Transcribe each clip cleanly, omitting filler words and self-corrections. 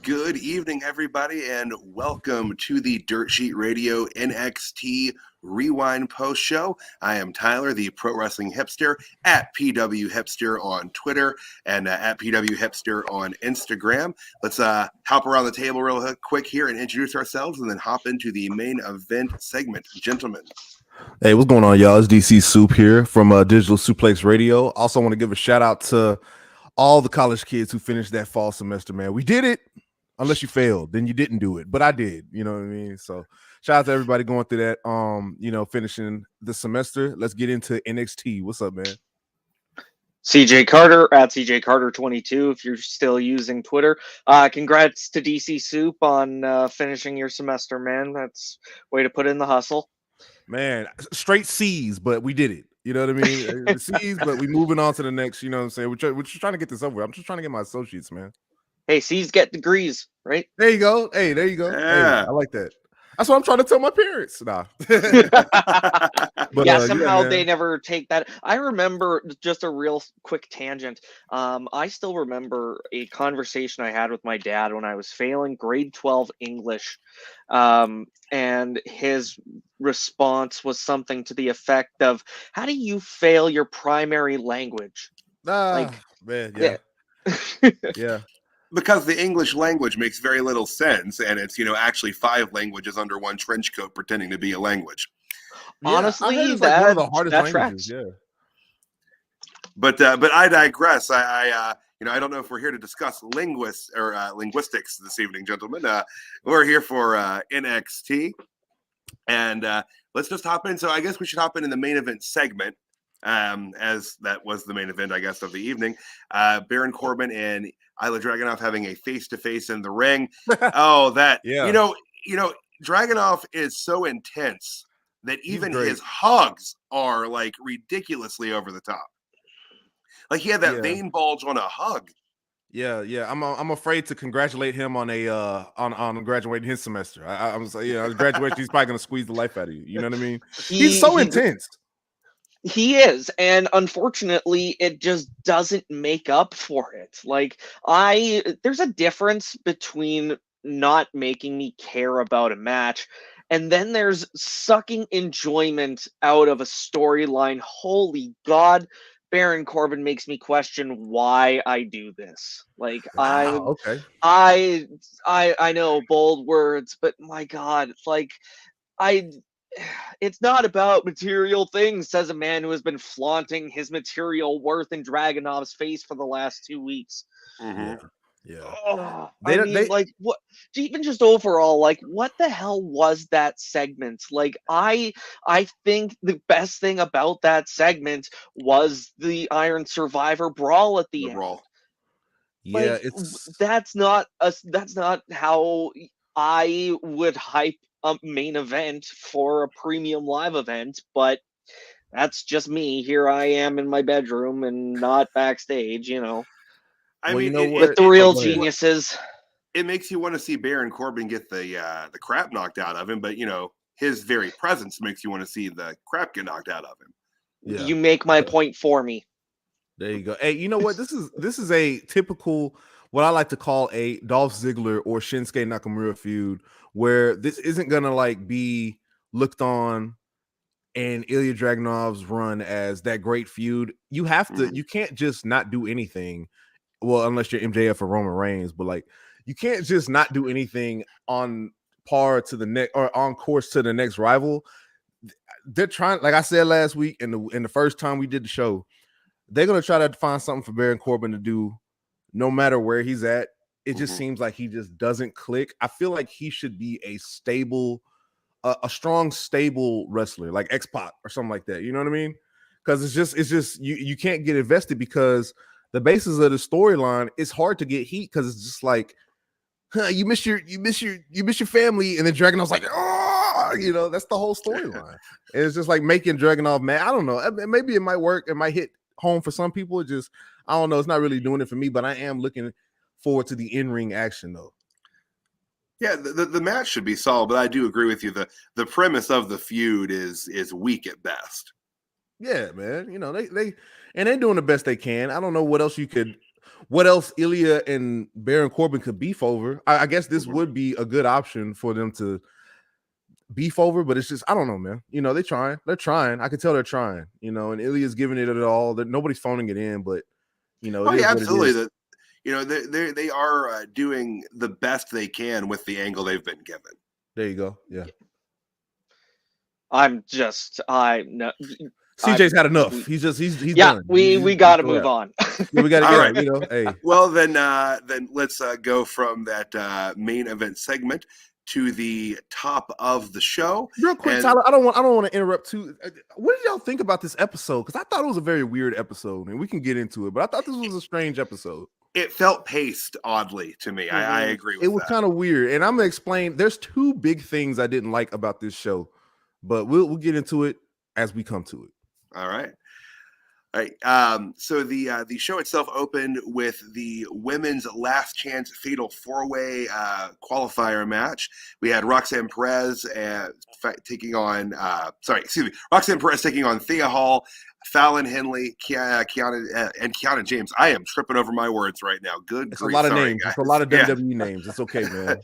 Good evening, everybody, and welcome to the Dirt Sheet Radio NXT Rewind post show. I am Tyler, the pro wrestling hipster, at PW Hipster on Twitter and at PW Hipster on Instagram. Let's hop around the table real quick here and introduce ourselves, and then hop into the main event segment. Gentlemen. Hey, what's going on, y'all? It's DC Soup here from Digital Suplex Radio. Also want to give a shout out to all the college kids who finished that fall semester, man. We did it. Unless you failed, then you didn't do it. But I did, you know what I mean? So shout out to everybody going through that, finishing the semester. Let's get into NXT. What's up, man? CJ Carter at CJ Carter 22 if you're still using Twitter. Congrats to DC Soup on finishing your semester, man. That's way to put in the hustle. Man, straight C's, but we did it. You know what I mean? C's, but we moving on to the next, you know what I'm saying? We're just trying to get this over. I'm just trying to get my associates, man. Hey, C's get degrees, right? There you go. Hey, there you go. Yeah. Hey, I like that. That's what I'm trying to tell my parents. Nah. But somehow they never take that. I remember, just a real quick tangent. I still remember a conversation I had with my dad when I was failing grade 12 English. And his response was something to the effect of, how do you fail your primary language? Man, yeah. Yeah. Because the English language makes very little sense, and it's, actually 5 languages under one trench coat pretending to be a language. Honestly, it's like one of the hardest languages. Tracks. Yeah. But I digress. I don't know if we're here to discuss linguistics this evening, gentlemen. We're here for NXT, and let's just hop in. So I guess we should hop in the main event segment, as that was the main event, I guess, of the evening. Baron Corbin and Ilya Dragunov having a face-to-face in the ring. Dragunov is so intense that even his hugs are like ridiculously over the top. Like he had that vein bulge on a hug. Yeah. I'm afraid to congratulate him on on graduating his semester. I'm saying, graduation, he's probably gonna squeeze the life out of you. You know what I mean? He's so intense. He is, and unfortunately, it just doesn't make up for it. Like, there's a difference between not making me care about a match, and then there's sucking enjoyment out of a storyline. Holy God, Baron Corbin makes me question why I do this. Like, Okay. I know, bold words, but my God, like, it's not about material things, says a man who has been flaunting his material worth in Dragunov's face for the last 2 weeks. Mm-hmm. Yeah. What? Even just overall, like, what the hell was that segment? Like, I think the best thing about that segment was the Iron Survivor brawl at the end. Brawl. Yeah, that's not how I would hype a main event for a premium live event, but that's just me. Here I am in my bedroom and not backstage, with the real geniuses. It makes you want to see Baron Corbin get the crap knocked out of him, but his very presence makes you want to see the crap get knocked out of him. Yeah. You make my point for me. There you go. Hey, you know what? This is a typical, what I like to call a Dolph Ziggler or Shinsuke Nakamura feud, where this isn't gonna be looked on and Ilya Dragunov's run as that great feud. You have to, you can't just not do anything. Well, unless you're MJF or Roman Reigns, but you can't just not do anything on par to the next or on course to the next rival. They're trying, like I said last week, in the first time we did the show, they're gonna try to find something for Baron Corbin to do, no matter where he's at. It just seems like he just doesn't click. I feel like he should be a strong, stable wrestler, like X-Pac or something like that. You know what I mean? Because it's just you can't get invested because the basis of the storyline is hard to get heat because it's just like, you miss your family, and then Dragunov's like, oh, that's the whole storyline. It's just like making Dragunov mad. I don't know. Maybe it might work. It might hit home for some people. It just, I don't know. It's not really doing it for me, but I am looking forward to the in-ring action though. Yeah, the match should be solid, but I do agree with you. The premise of the feud is weak at best. Yeah, man. They're doing the best they can. I don't know what else you could. what else Ilya and Baron Corbin could beef over. I guess this Mhm. would be a good option for them to beef over, but it's just I don't know, man. You know, they're trying. I can tell they're trying. You know, and Ilya's giving it all. Nobody's phoning it in, but you know, it Oh is yeah, what it absolutely. is. That they are doing the best they can with the angle they've been given. There you go. Yeah. I no. CJ's had enough. We, He's yeah, done. we got to move on. Yeah, we got to All get right. You know, hey. Well, then let's go from that main event segment to the top of the show. Real quick, And Tyler, I don't want to interrupt too. What did y'all think about this episode? Because I thought it was a very weird episode, and we can get into it. But I thought this was a strange episode. it felt paced oddly to me. I agree with It was that. kind of weird, and I'm gonna explain. There's two big things I didn't like about this show, but we'll get into it as we come to it. All right. All right. So the show itself opened with the women's last chance fatal 4-way qualifier match. We had Roxanne Perez taking on Roxanne Perez taking on Thea Hall, Fallon Henley, Kiana James. I am tripping over my words right now. It's a lot of names. Guys. It's a lot of Yeah. WWE names. It's okay, man.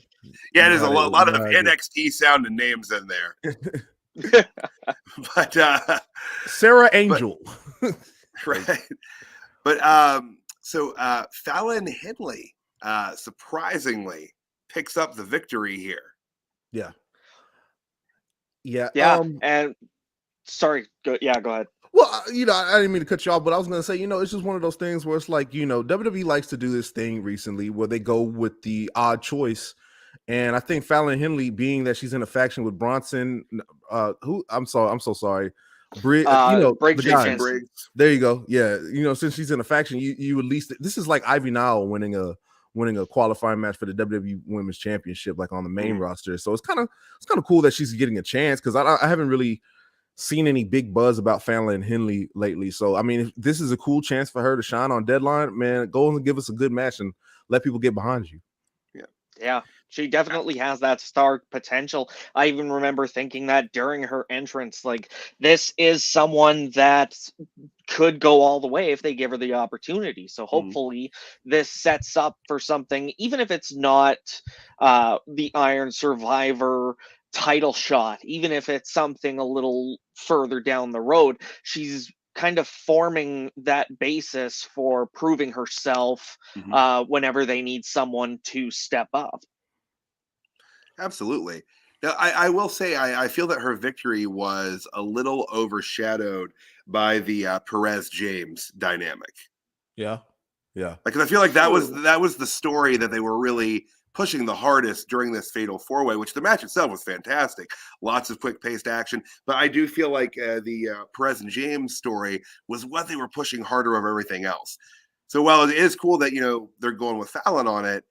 Yeah, there's a lot of NXT sounding names in there. But Sarah Angel. right. But so Fallon Henley surprisingly picks up the victory here. Yeah. And sorry, go ahead. Well, you know, I didn't mean to cut you off, but I was going to say, you know, it's just one of those things where it's like, you know, WWE likes to do this thing recently where they go with the odd choice. And I think Fallon Henley, being that she's in a faction with Bronson, I'm so sorry. Briggs. There you go. Yeah. You know, since she's in a faction, you at least, this is like Ivy Nile winning a qualifying match for the WWE Women's Championship, like on the main roster. So it's kind of cool that she's getting a chance, because I haven't really seen any big buzz about Fallon Henley lately. So I mean, if this is a cool chance for her to shine on Deadline, man, go and give us a good match and let people get behind you. Yeah, she definitely has that star potential. I even remember thinking that during her entrance, like, this is someone that could go all the way if they give her the opportunity. So hopefully this sets up for something, even if it's not the Iron Survivor title shot, even if it's something a little further down the road. She's kind of forming that basis for proving herself whenever they need someone to step up. Absolutely. Now, I will say I feel that her victory was a little overshadowed by the Perez James dynamic. Yeah. Like, 'cause I feel like that was the story that they were really pushing the hardest during this fatal 4-way, which the match itself was fantastic. Lots of quick-paced action. But I do feel like the Perez and James story was what they were pushing harder over everything else. So while it is cool that, you know, they're going with Fallon on it,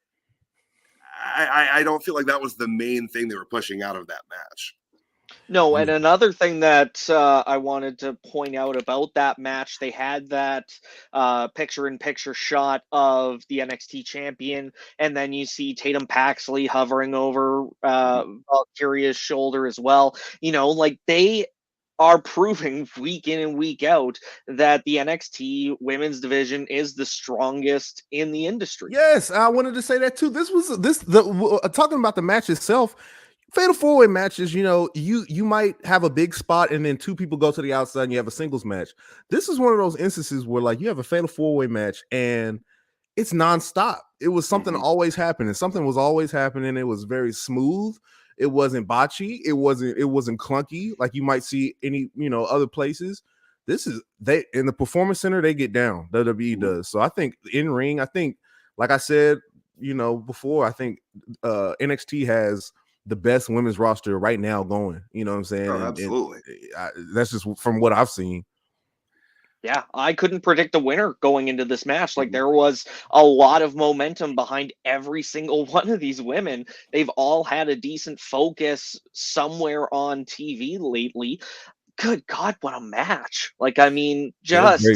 I don't feel like that was the main thing they were pushing out of that match. No, and another thing that I wanted to point out about that match, they had that picture-in-picture shot of the NXT champion, and then you see Tatum Paxley hovering over Valkyria's shoulder as well. You know, like, they are proving week in and week out that the NXT women's division is the strongest in the industry. Yes, I wanted to say that too. Talking about the match itself. Fatal 4-way matches, you know, you might have a big spot and then two people go to the outside and you have a singles match. This is one of those instances where, like, you have a fatal 4-way match and it's nonstop. It was something always happening. Something was always happening. It was very smooth. It wasn't botchy. It wasn't clunky like you might see any, you know, other places. They in the Performance Center, they get down. WWE does. So I think in ring, like I said, you know, before, I think NXT has the best women's roster right now going. You know what I'm saying? Oh, absolutely. That's just from what I've seen. Yeah, I couldn't predict the winner going into this match. Like, there was a lot of momentum behind every single one of these women. They've all had a decent focus somewhere on TV lately. Good God, what a match. Like, I mean, just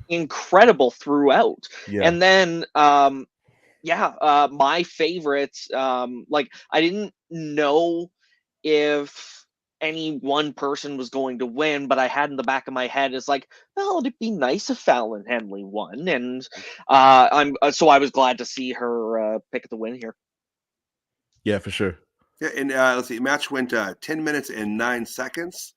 incredible throughout. Yeah. And then, my favorite, like, I didn't know if any one person was going to win, but I had in the back of my head is like, well, it'd be nice if Fallon Henley won, and so I was glad to see her pick the win here. Yeah, for sure. Yeah, and let's see, match went 10 minutes and 9 seconds.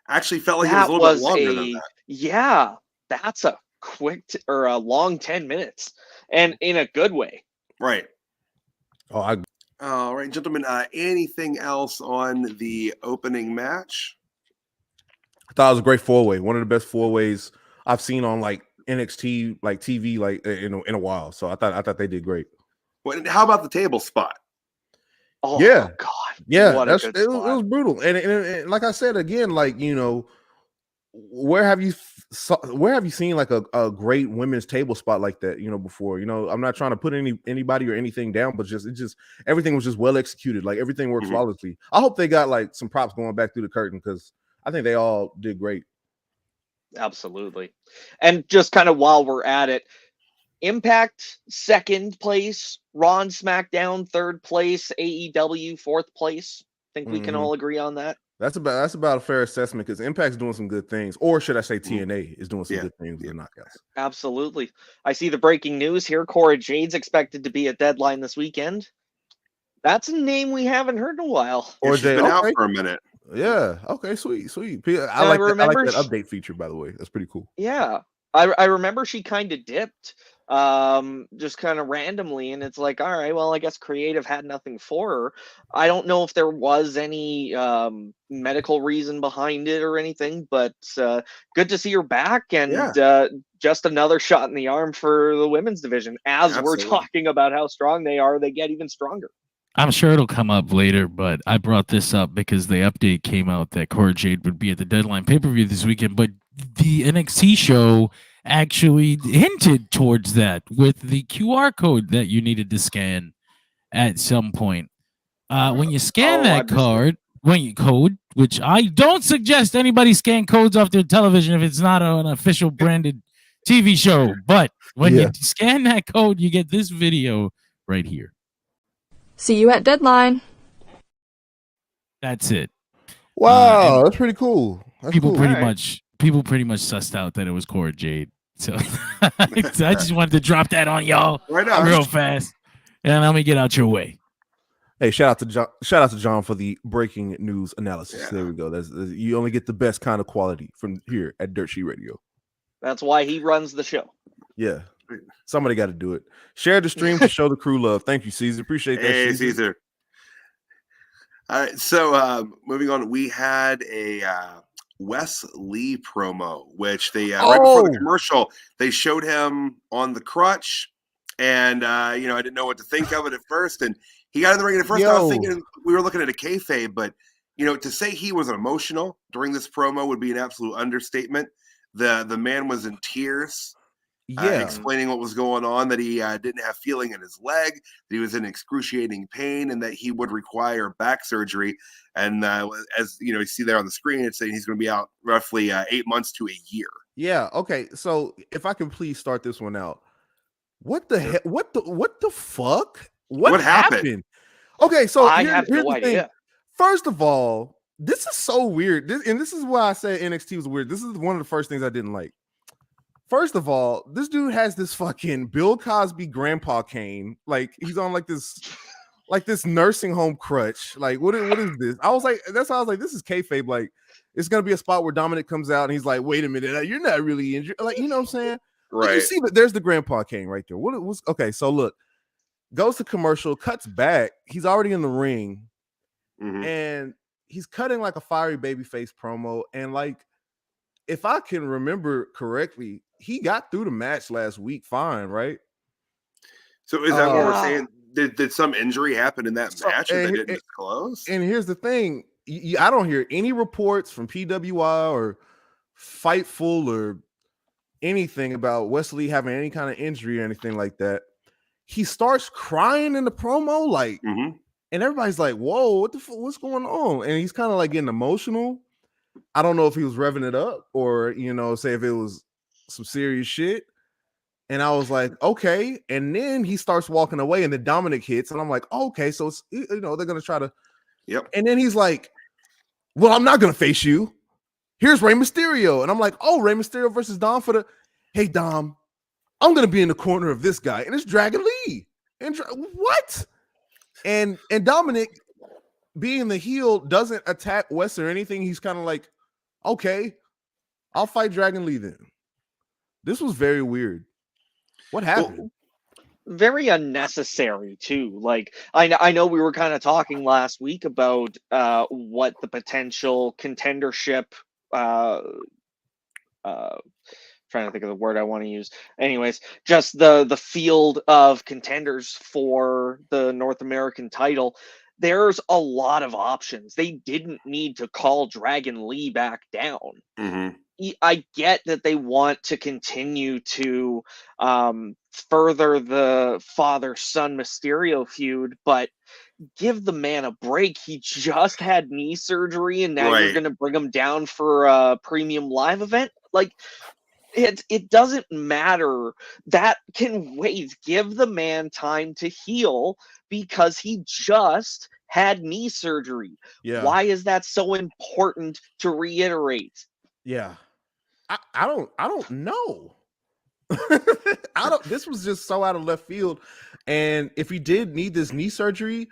Actually felt like That it was a little was bit longer than that. Yeah, that's a quick or a long 10 minutes, and in a good way. Right. Oh, All right, gentlemen. Anything else on the opening match? I thought it was a great 4-way. One of the best 4-ways I've seen on like NXT, like TV, like in a while. So I thought they did great. Well, how about the table spot? Oh Yeah. God, Yeah, what a good it spot. was brutal. And like I said again, like, you know, where have you seen like a great women's table spot like that, you know, before? You know, I'm not trying to put anybody or anything down, but just everything was just well executed. Like everything worked flawlessly. I hope they got like some props going back through the curtain, because I think they all did great. Absolutely. And just kind of while we're at it, Impact second place, Raw and SmackDown third place, AEW fourth place. Think we can all agree on that. That's about a fair assessment, because Impact's doing some good things, or should I say TNA is doing some good things with the knockouts. Absolutely. I see the breaking news here. Cora Jade's expected to be at Deadline this weekend. That's a name we haven't heard in a while. Yeah, she's been out for a minute. Yeah. Okay. Sweet. I like that update feature, by the way. That's pretty cool. Yeah. I remember she kind of dipped just kind of randomly, and it's like, all right, well, I guess creative had nothing for her. I don't know if there was any medical reason behind it or anything, but good to see her back, and just another shot in the arm for the women's division. As we're talking about how strong they are, they get even stronger. I'm sure it'll come up later, but I brought this up because the update came out that Cora Jade would be at the Deadline pay-per-view this weekend, but the NXT show actually hinted towards that with the QR code that you needed to scan at some point. When you scan that code, which I don't suggest anybody scan codes off their television if it's not an official branded TV show, but when you scan that code, you get this video right here. See you at Deadline. That's it. Wow, that's pretty cool. People pretty much sussed out that it was Cora Jade. So I just wanted to drop that on y'all real fast. And let me get out your way. Hey, shout out to John for the breaking news analysis. There we go. You only get the best kind of quality from here at Dirt Sheet Radio. That's why he runs the show. Yeah. Somebody got to do it. Share the stream to show the crew love. Thank you, Caesar. Appreciate that. Hey, Caesar. All right. So moving on, we had a Wes Lee promo, which they right before the commercial, they showed him on the crutch, and I didn't know what to think of it at first, and he got in the ring. And at first, I was thinking we were looking at a kayfabe, but to say he was emotional during this promo would be an absolute understatement. The man was in tears. Explaining what was going on, that he didn't have feeling in his leg, that he was in excruciating pain, and that he would require back surgery. And as you see there on the screen, it's saying he's going to be out roughly 8 months to a year. Yeah. Okay. So if I can please start this one out, what the heck? What the fuck? What happened? Okay. So I have no idea. First of all, this is so weird. This is why I said NXT was weird. This is one of the first things I didn't like. First of all, this dude has this fucking Bill Cosby grandpa cane. Like he's on like this nursing home crutch. Like what is this? I was like, that's why I was like, this is kayfabe. Like it's gonna be a spot where Dominic comes out and he's like, wait a minute, you're not really injured. Like, you know what I'm saying? Right. Like, you see that there's the grandpa cane right there. What was okay? So look, goes to commercial, cuts back. He's already in the ring, and he's cutting like a fiery babyface promo. And like, if I can remember correctly, he got through the match last week fine, right? So is that what we're saying? Did some injury happen in that match that they didn't disclose? And here's the thing. I don't hear any reports from PWI or Fightful or anything about Wesley having any kind of injury or anything like that. He starts crying in the promo, like, and everybody's like, whoa, what's going on? And he's kind of like getting emotional. I don't know if he was revving it up or, say if it was some serious shit. And I was like, okay. And then he starts walking away and the Dominic hits. And I'm like, okay, so it's, they're going to try to. Yep. And then he's like, well, I'm not gonna face you. Here's Rey Mysterio. And I'm like, oh, Rey Mysterio versus Dom for the, hey, Dom, I'm gonna be in the corner of this guy, and it's Dragon Lee. And what? And Dominic, being the heel, doesn't attack Wes or anything. He's kind of like, okay, I'll fight Dragon Lee then. This was very weird. What happened? Very unnecessary too. Like I know we were kind of talking last week about what the potential contendership trying to think of the word I want to use. Anyways, just the field of contenders for the North American title. There's a lot of options. They didn't need to call Dragon Lee back down. Mm-hmm. I get that they want to continue to further the father-son Mysterio feud, but give the man a break. He just had knee surgery, and now you're going to bring him down for a premium live event? Like, it doesn't matter. That can wait. Give the man time to heal because he just had knee surgery. Yeah. Why is that so important to reiterate? Yeah. I don't know. This was just so out of left field. And if he did need this knee surgery,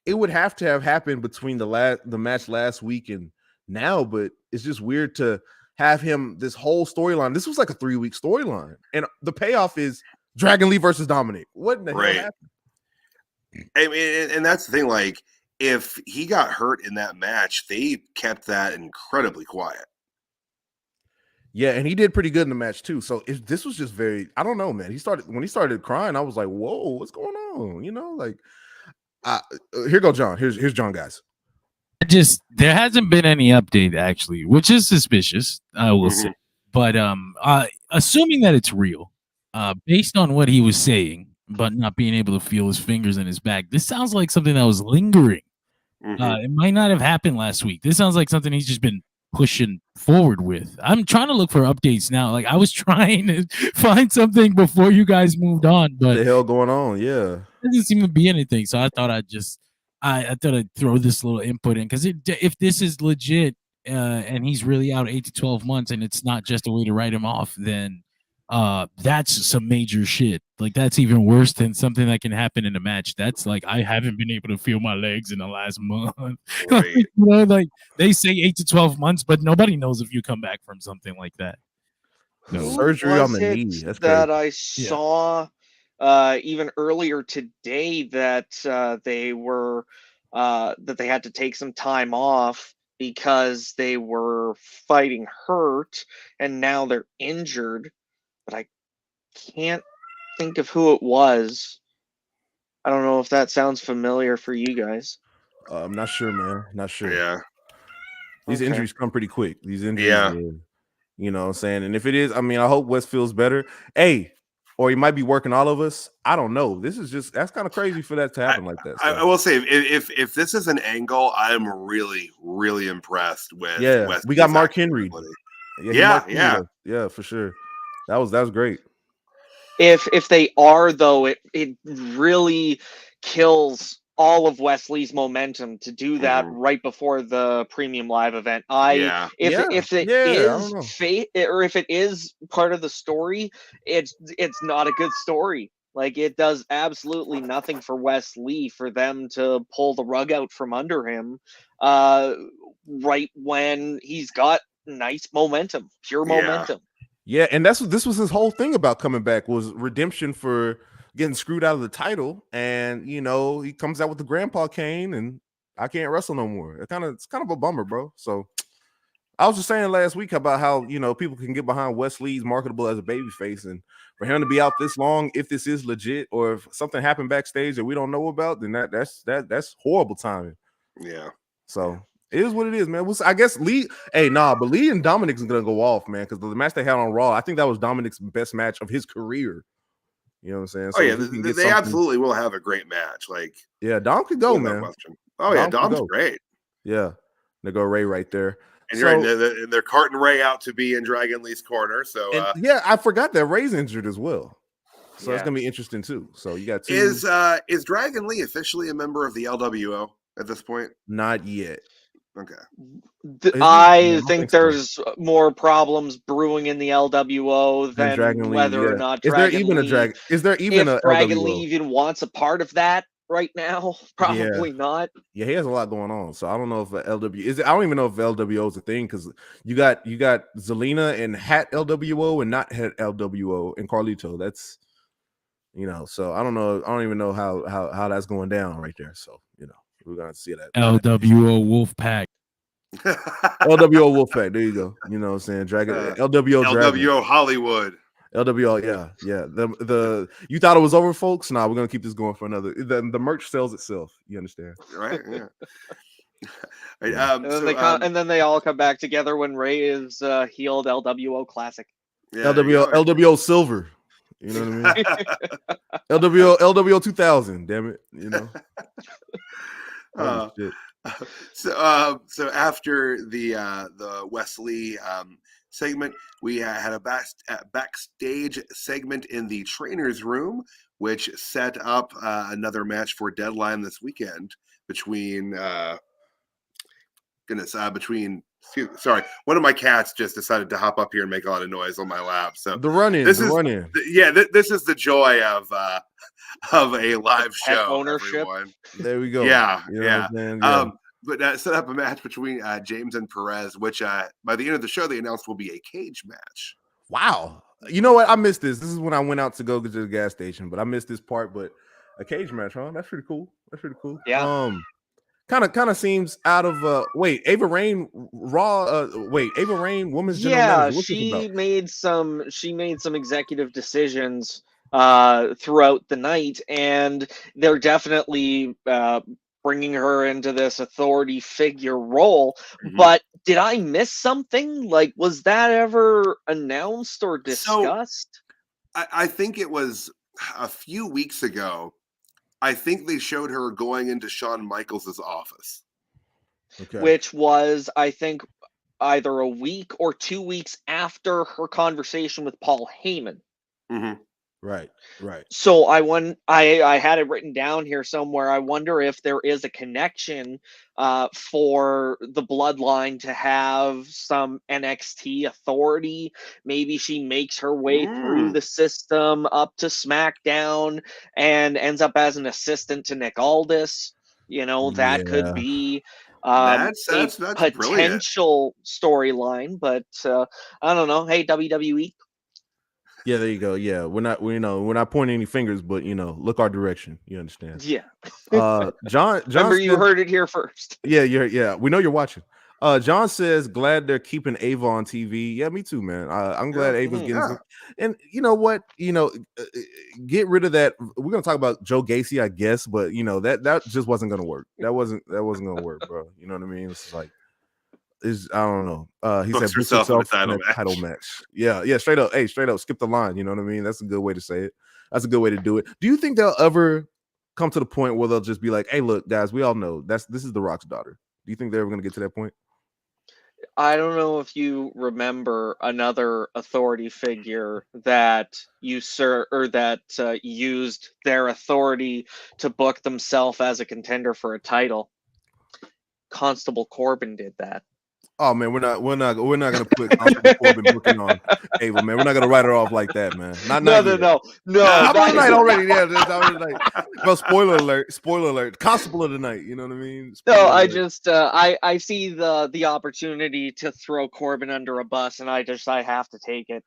it would have to have happened between the match last week and now, but it's just weird to have him this whole storyline. This was like a 3-week storyline, and the payoff is Dragon Lee versus Dominic. What in the hell happened? I mean, and that's the thing. Like, if he got hurt in that match, they kept that incredibly quiet. Yeah, and he did pretty good in the match too. So this was just very, I don't know, man. When he started crying, I was like, whoa, what's going on? You know, like, here go John. Here's John, guys. There hasn't been any update actually, which is suspicious, I will say. But assuming that it's real, based on what he was saying, but not being able to feel his fingers in his back, this sounds like something that was lingering. It might not have happened last week. This sounds like something he's just been pushing forward with. I'm trying to look for updates now. Like, I was trying to find something before you guys moved on, but what the hell going on? Yeah, there doesn't seem to be anything. So I thought I thought I'd throw this little input in, because if this is legit and he's really out 8 to 12 months and it's not just a way to write him off, then that's some major shit. Like, that's even worse than something that can happen in a match. That's like, I haven't been able to feel my legs in the last month. Right. You know, like, they say 8 to 12 months, but nobody knows if you come back from something like that. No. Surgery on the knee. That's that crazy. I saw even earlier today that they were that they had to take some time off because they were fighting hurt, and now they're injured. But I can't think of who it was. I don't know if that sounds familiar for you guys. I'm not sure, man. Not sure. Yeah. These injuries come pretty quick. These injuries, Yeah. You know what I'm saying? And if it is, I mean, I hope Wes feels better. Hey, or he might be working all of us. I don't know. That's kind of crazy for that to happen like that. So. I will say, if this is an angle, I'm really, really impressed with. Yeah, Wes we got Mark Henry. Yeah, for sure. That was great. If they are, though, it really kills all of Wesley's momentum to do that right before the premium live event. If it is part of the story, it's not a good story. Like, it does absolutely nothing for Wes Lee for them to pull the rug out from under him right when he's got nice momentum, pure momentum. Yeah, and this was his whole thing about coming back, was redemption for getting screwed out of the title. And you know, he comes out with the grandpa cane and I can't wrestle no more. It's kind of a bummer, bro. So I was just saying last week about how, you know, people can get behind Wes Lee's marketable as a babyface, and for him to be out this long, if this is legit or if something happened backstage that we don't know about, then that's horrible timing. Yeah. So it is what it is, man. I guess Lee. But Lee and Dominic's gonna go off, man, because the match they had on Raw, I think that was Dominic's best match of his career. You know what I'm saying? So they absolutely will have a great match. Like, yeah, Dom could go, man. Question. Oh yeah, Dom's great. Yeah, they go Ray right there. And they're carting Ray out to be in Dragon Lee's corner. So I forgot that Ray's injured as well. So it's gonna be interesting too. So you got two. Is Dragon Lee officially a member of the LWO at this point? Not yet. Okay. I don't think think so. there's more problems brewing in the LWO Than than Dragon Lee, whether or yeah. not Is there Dragon even a Lee, Dragon? Is there even if a Dragon Lee LWO? even wants a part of that right now. Probably not. Yeah, he has a lot going on. So I don't know if LW is. I don't even know if LWO is a thing because you got Zelina and Hat LWO and not Hat LWO and Carlito. That's So I don't know. I don't even know how that's going down right there. So we're gonna see that. LWO Wolfpack. LWO Wolfpack. There you go. You know what I'm saying? Dragon LWO Dragon. LWO Hollywood. LWO, yeah. The you thought it was over, folks? Nah, we're gonna keep this going for another. The merch sells itself. You understand? Right. Yeah. Right, Yeah. And then they all come back together when Ray is healed LWO Classic. yeah, there you go. LWO Silver. You know what I mean? LWO 2000. Damn it. Holy shit. So after the Wesley segment, we had a backstage segment in the trainer's room, which set up another match for Deadline this weekend between sorry, one of my cats just decided to hop up here and make a lot of noise on my lap. So the run-in. This is the joy of a live show. Ownership. Everyone. There we go. Yeah, You know yeah. what I'm saying? Yeah. But that set up a match between James and Perez, which by the end of the show they announced will be a cage match. Wow. You know what? I missed this. This is when I went out to go to the gas station, but I missed this part. But a cage match, huh? That's pretty cool. Yeah. Kind of seems out of Ava Rain Ava Rain women's general manager. What's she made some executive decisions throughout the night, and they're definitely bringing her into this authority figure role. Mhm. But did I miss something? Like, was that ever announced or discussed? So, I think it was a few weeks ago. I think they showed her going into Shawn Michaels' office. Okay. Which was, I think, either a week or 2 weeks after her conversation with Paul Heyman. Mm-hmm. Right. So I had it written down here somewhere. I wonder if there is a connection for the bloodline to have some NXT authority. Maybe she makes her way through the system up to SmackDown and ends up as an assistant to Nick Aldis. That could be that's a brilliant. potential storyline, but I don't know. Hey, WWE. Yeah, there you go. Yeah, we're not pointing any fingers, but look our direction. You understand? Yeah. John. Remember, you heard it here first. Yeah. We know you're watching. John says, glad they're keeping Ava on TV. Yeah, me too, man. I'm glad Ava's getting some. And you know what? Get rid of that. We're gonna talk about Joe Gacy, I guess, but that just wasn't gonna work. That wasn't gonna work, bro. You know what I mean? It's like. I don't know. He said herself in a title match. Yeah, straight up. Hey, straight up, skip the line. You know what I mean? That's a good way to say it. That's a good way to do it. Do you think they'll ever come to the point where they'll just be like, "Hey, look, guys, we all know this is The Rock's daughter." Do you think they're ever going to get to that point? I don't know if you remember another authority figure that used their authority to book themselves as a contender for a title. Constable Corbin did that. Oh man, we're not gonna put Constable Corbin booking on Ava, man. We're not gonna write her off like that, man. No. How about the night already? Yeah, well, spoiler alert. Constable of the night. You know what I mean? I just I see the opportunity to throw Corbin under a bus, and I have to take it.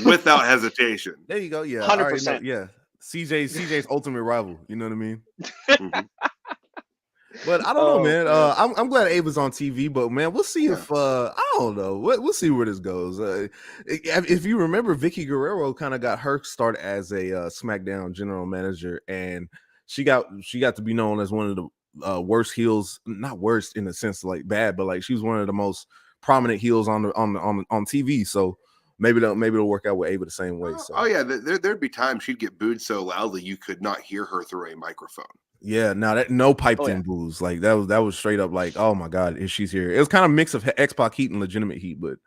Without hesitation. There you go. Yeah, 100%. Yeah, CJ's ultimate rival. You know what I mean? Mm-hmm. But I don't know, man. I'm glad Ava's on TV, but man, we'll see if I don't know. We'll see where this goes. If you remember, Vicky Guerrero kind of got her start as a SmackDown general manager, and she got to be known as one of the worst heels. Not worst in the sense like bad, but like she was one of the most prominent heels on TV. So maybe it'll work out with Ava the same way. So. Oh yeah, there'd be times she'd get booed so loudly you could not hear her through a microphone. Yeah, no piped in boos. Like that was straight up like, oh my god, if she's here. It was kind of a mix of X-Pac heat and legitimate heat, but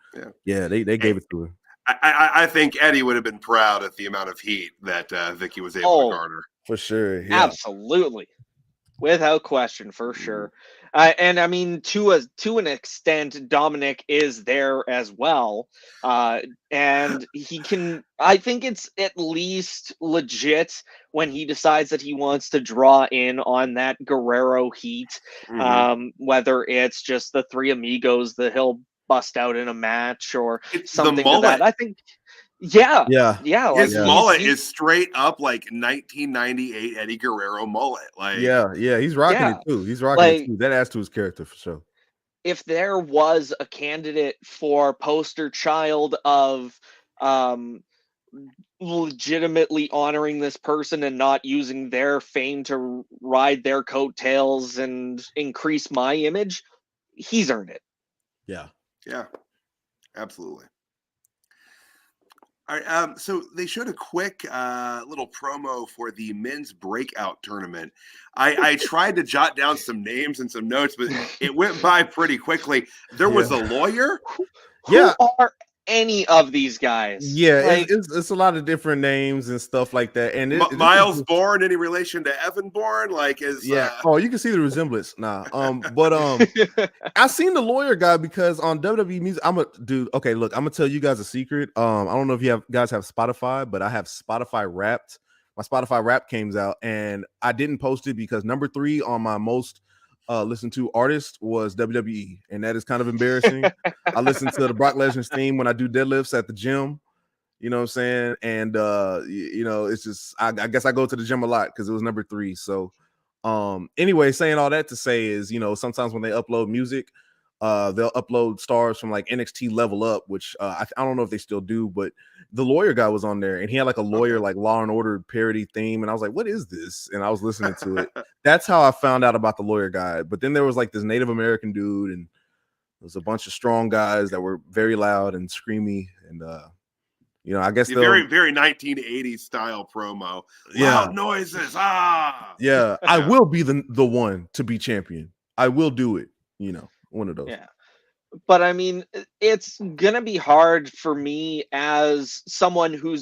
yeah, they gave it to her. I think Eddie would have been proud at the amount of heat that Vicky was able to garner. For sure. Yeah. Absolutely. Without question, for sure. And I mean, to an extent, Dominic is there as well, and he can. I think it's at least legit when he decides that he wants to draw in on that Guerrero heat. Whether it's just the three amigos that he'll bust out in a match or It's the something to mullet. that. I think, yeah, Yeah. like His mullet is straight up like 1998 Eddie Guerrero mullet. Like, Yeah, he's rocking Yeah. it too. He's rocking Like- it too. That adds to his character for sure. if there was a candidate for poster child of legitimately honoring this person and not using their fame to ride their coattails and increase my image, he's earned it. Yeah. yeah, absolutely. All right, so they showed a quick little promo for the men's breakout tournament. I tried to jot down some names and some notes, but it went by pretty quickly. There was a lawyer. Yeah. Who are any of these guys? Yeah, Like, it's a lot of different names and stuff like that. And Miles Bourne, any relation to Evan Bourne? Like, is Oh, you can see the resemblance. But I seen the lawyer guy because on WWE Music, I'm a dude. Okay, look, I'm gonna tell you guys a secret. I don't know if you guys have Spotify, but I have Spotify Wrapped. My Spotify Wrapped came out, and I didn't post it because number 3 on my most listened to artist was WWE, and that is kind of embarrassing. I listen to the Brock Lesnar's theme when I do deadlifts at the gym. You know what I'm saying? And it's just I guess I go to the gym a lot because it was number 3. So anyway, saying all that to say is, sometimes when they upload music, they'll upload stars from like NXT Level Up, which I don't know if they still do, but the lawyer guy was on there and he had like a lawyer like Law and Order parody theme, and I was like, what is this? And I was listening to it. That's how I found out about the lawyer guy. But then there was like this Native American dude, and there was a bunch of strong guys that were very loud and screamy, and I guess very, very 1980s style promo. Loud noises. Yeah, I will be the one to be champion. I will do it. One of those. Yeah. But I mean, it's gonna be hard for me as someone who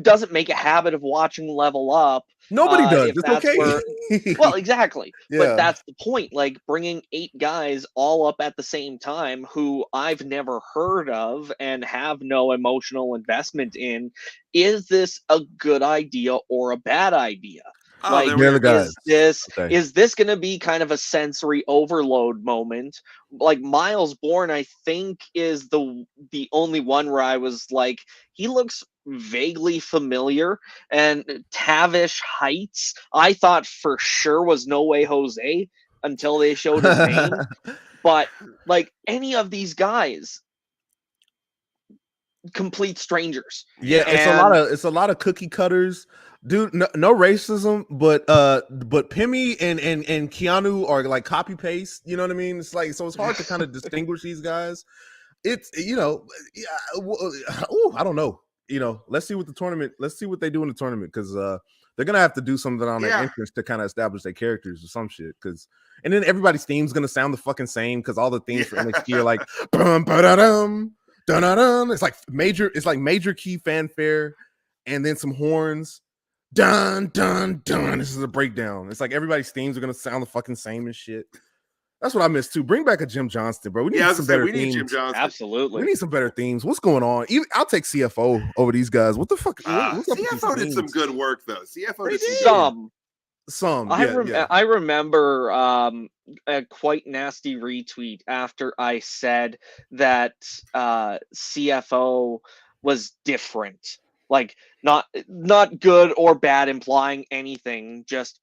doesn't make a habit of watching Level Up. Nobody does. If It's that's okay. well, exactly. Yeah. But that's the point. Like bringing 8 guys all up at the same time who I've never heard of and have no emotional investment in. Is this a good idea or a bad idea? Like, is this going to be kind of a sensory overload moment? Like Miles Bourne, I think, is the only one where I was like, he looks vaguely familiar. And Tavish Heights, I thought for sure was No Way Jose until they showed his name. But like any of these guys, complete strangers. Yeah, it's a lot of cookie cutters. Dude, no racism, but Pimmy and Keanu are like copy paste. You know what I mean? It's like, so it's hard to kind of distinguish these guys. It's I don't know. Let's see what they do in the tournament, because they're gonna have to do something on their entrance to kind of establish their characters or some shit. And then everybody's theme's gonna sound the fucking same because all the themes for NXT are like bum, ba-da-dum, dun-dun-dun. It's like major key fanfare and then some horns. Dun dun dun. This is a breakdown. It's like everybody's themes are gonna sound the fucking same and shit. That's what I miss too. Bring back a Jim Johnston, bro. We need some better themes. Jim Johnston. Absolutely. We need some better themes. What's going on? I'll take CFO over these guys. What the fuck? What's up with CFO these did some themes? good work though. CFO did some. I remember a quite nasty retweet after I said that CFO was different. Like not good or bad, implying anything, just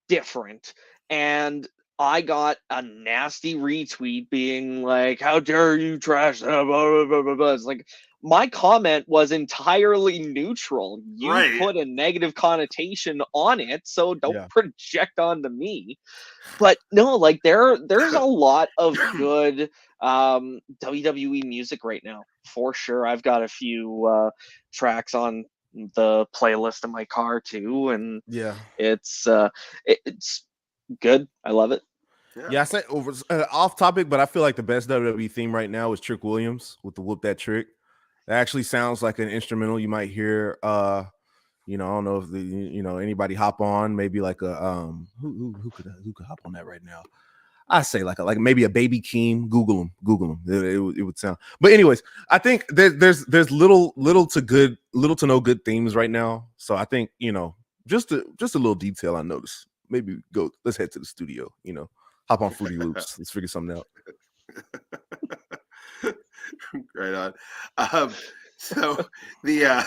different. And I got a nasty retweet being like, how dare you trash that? Blah, blah, blah, blah, blah. It's like, my comment was entirely neutral. You put a negative connotation on it, so don't project onto me. But no, like there's a lot of good WWE music right now, for sure. I've got a few tracks on the playlist in my car too, and it's good. I love it. Yeah, I said off topic, but I feel like the best WWE theme right now is Trick Williams with the Whoop That Trick. That actually sounds like an instrumental you might hear. I don't know if anybody hop on, maybe like a who could hop on that right now. I say like maybe a baby Keem. Google them. It would sound. But anyways, I think there's little to no good themes right now. So I think just a little detail I noticed. Maybe let's head to the studio. Hop on Fruity Loops. Let's figure something out. Right on. So the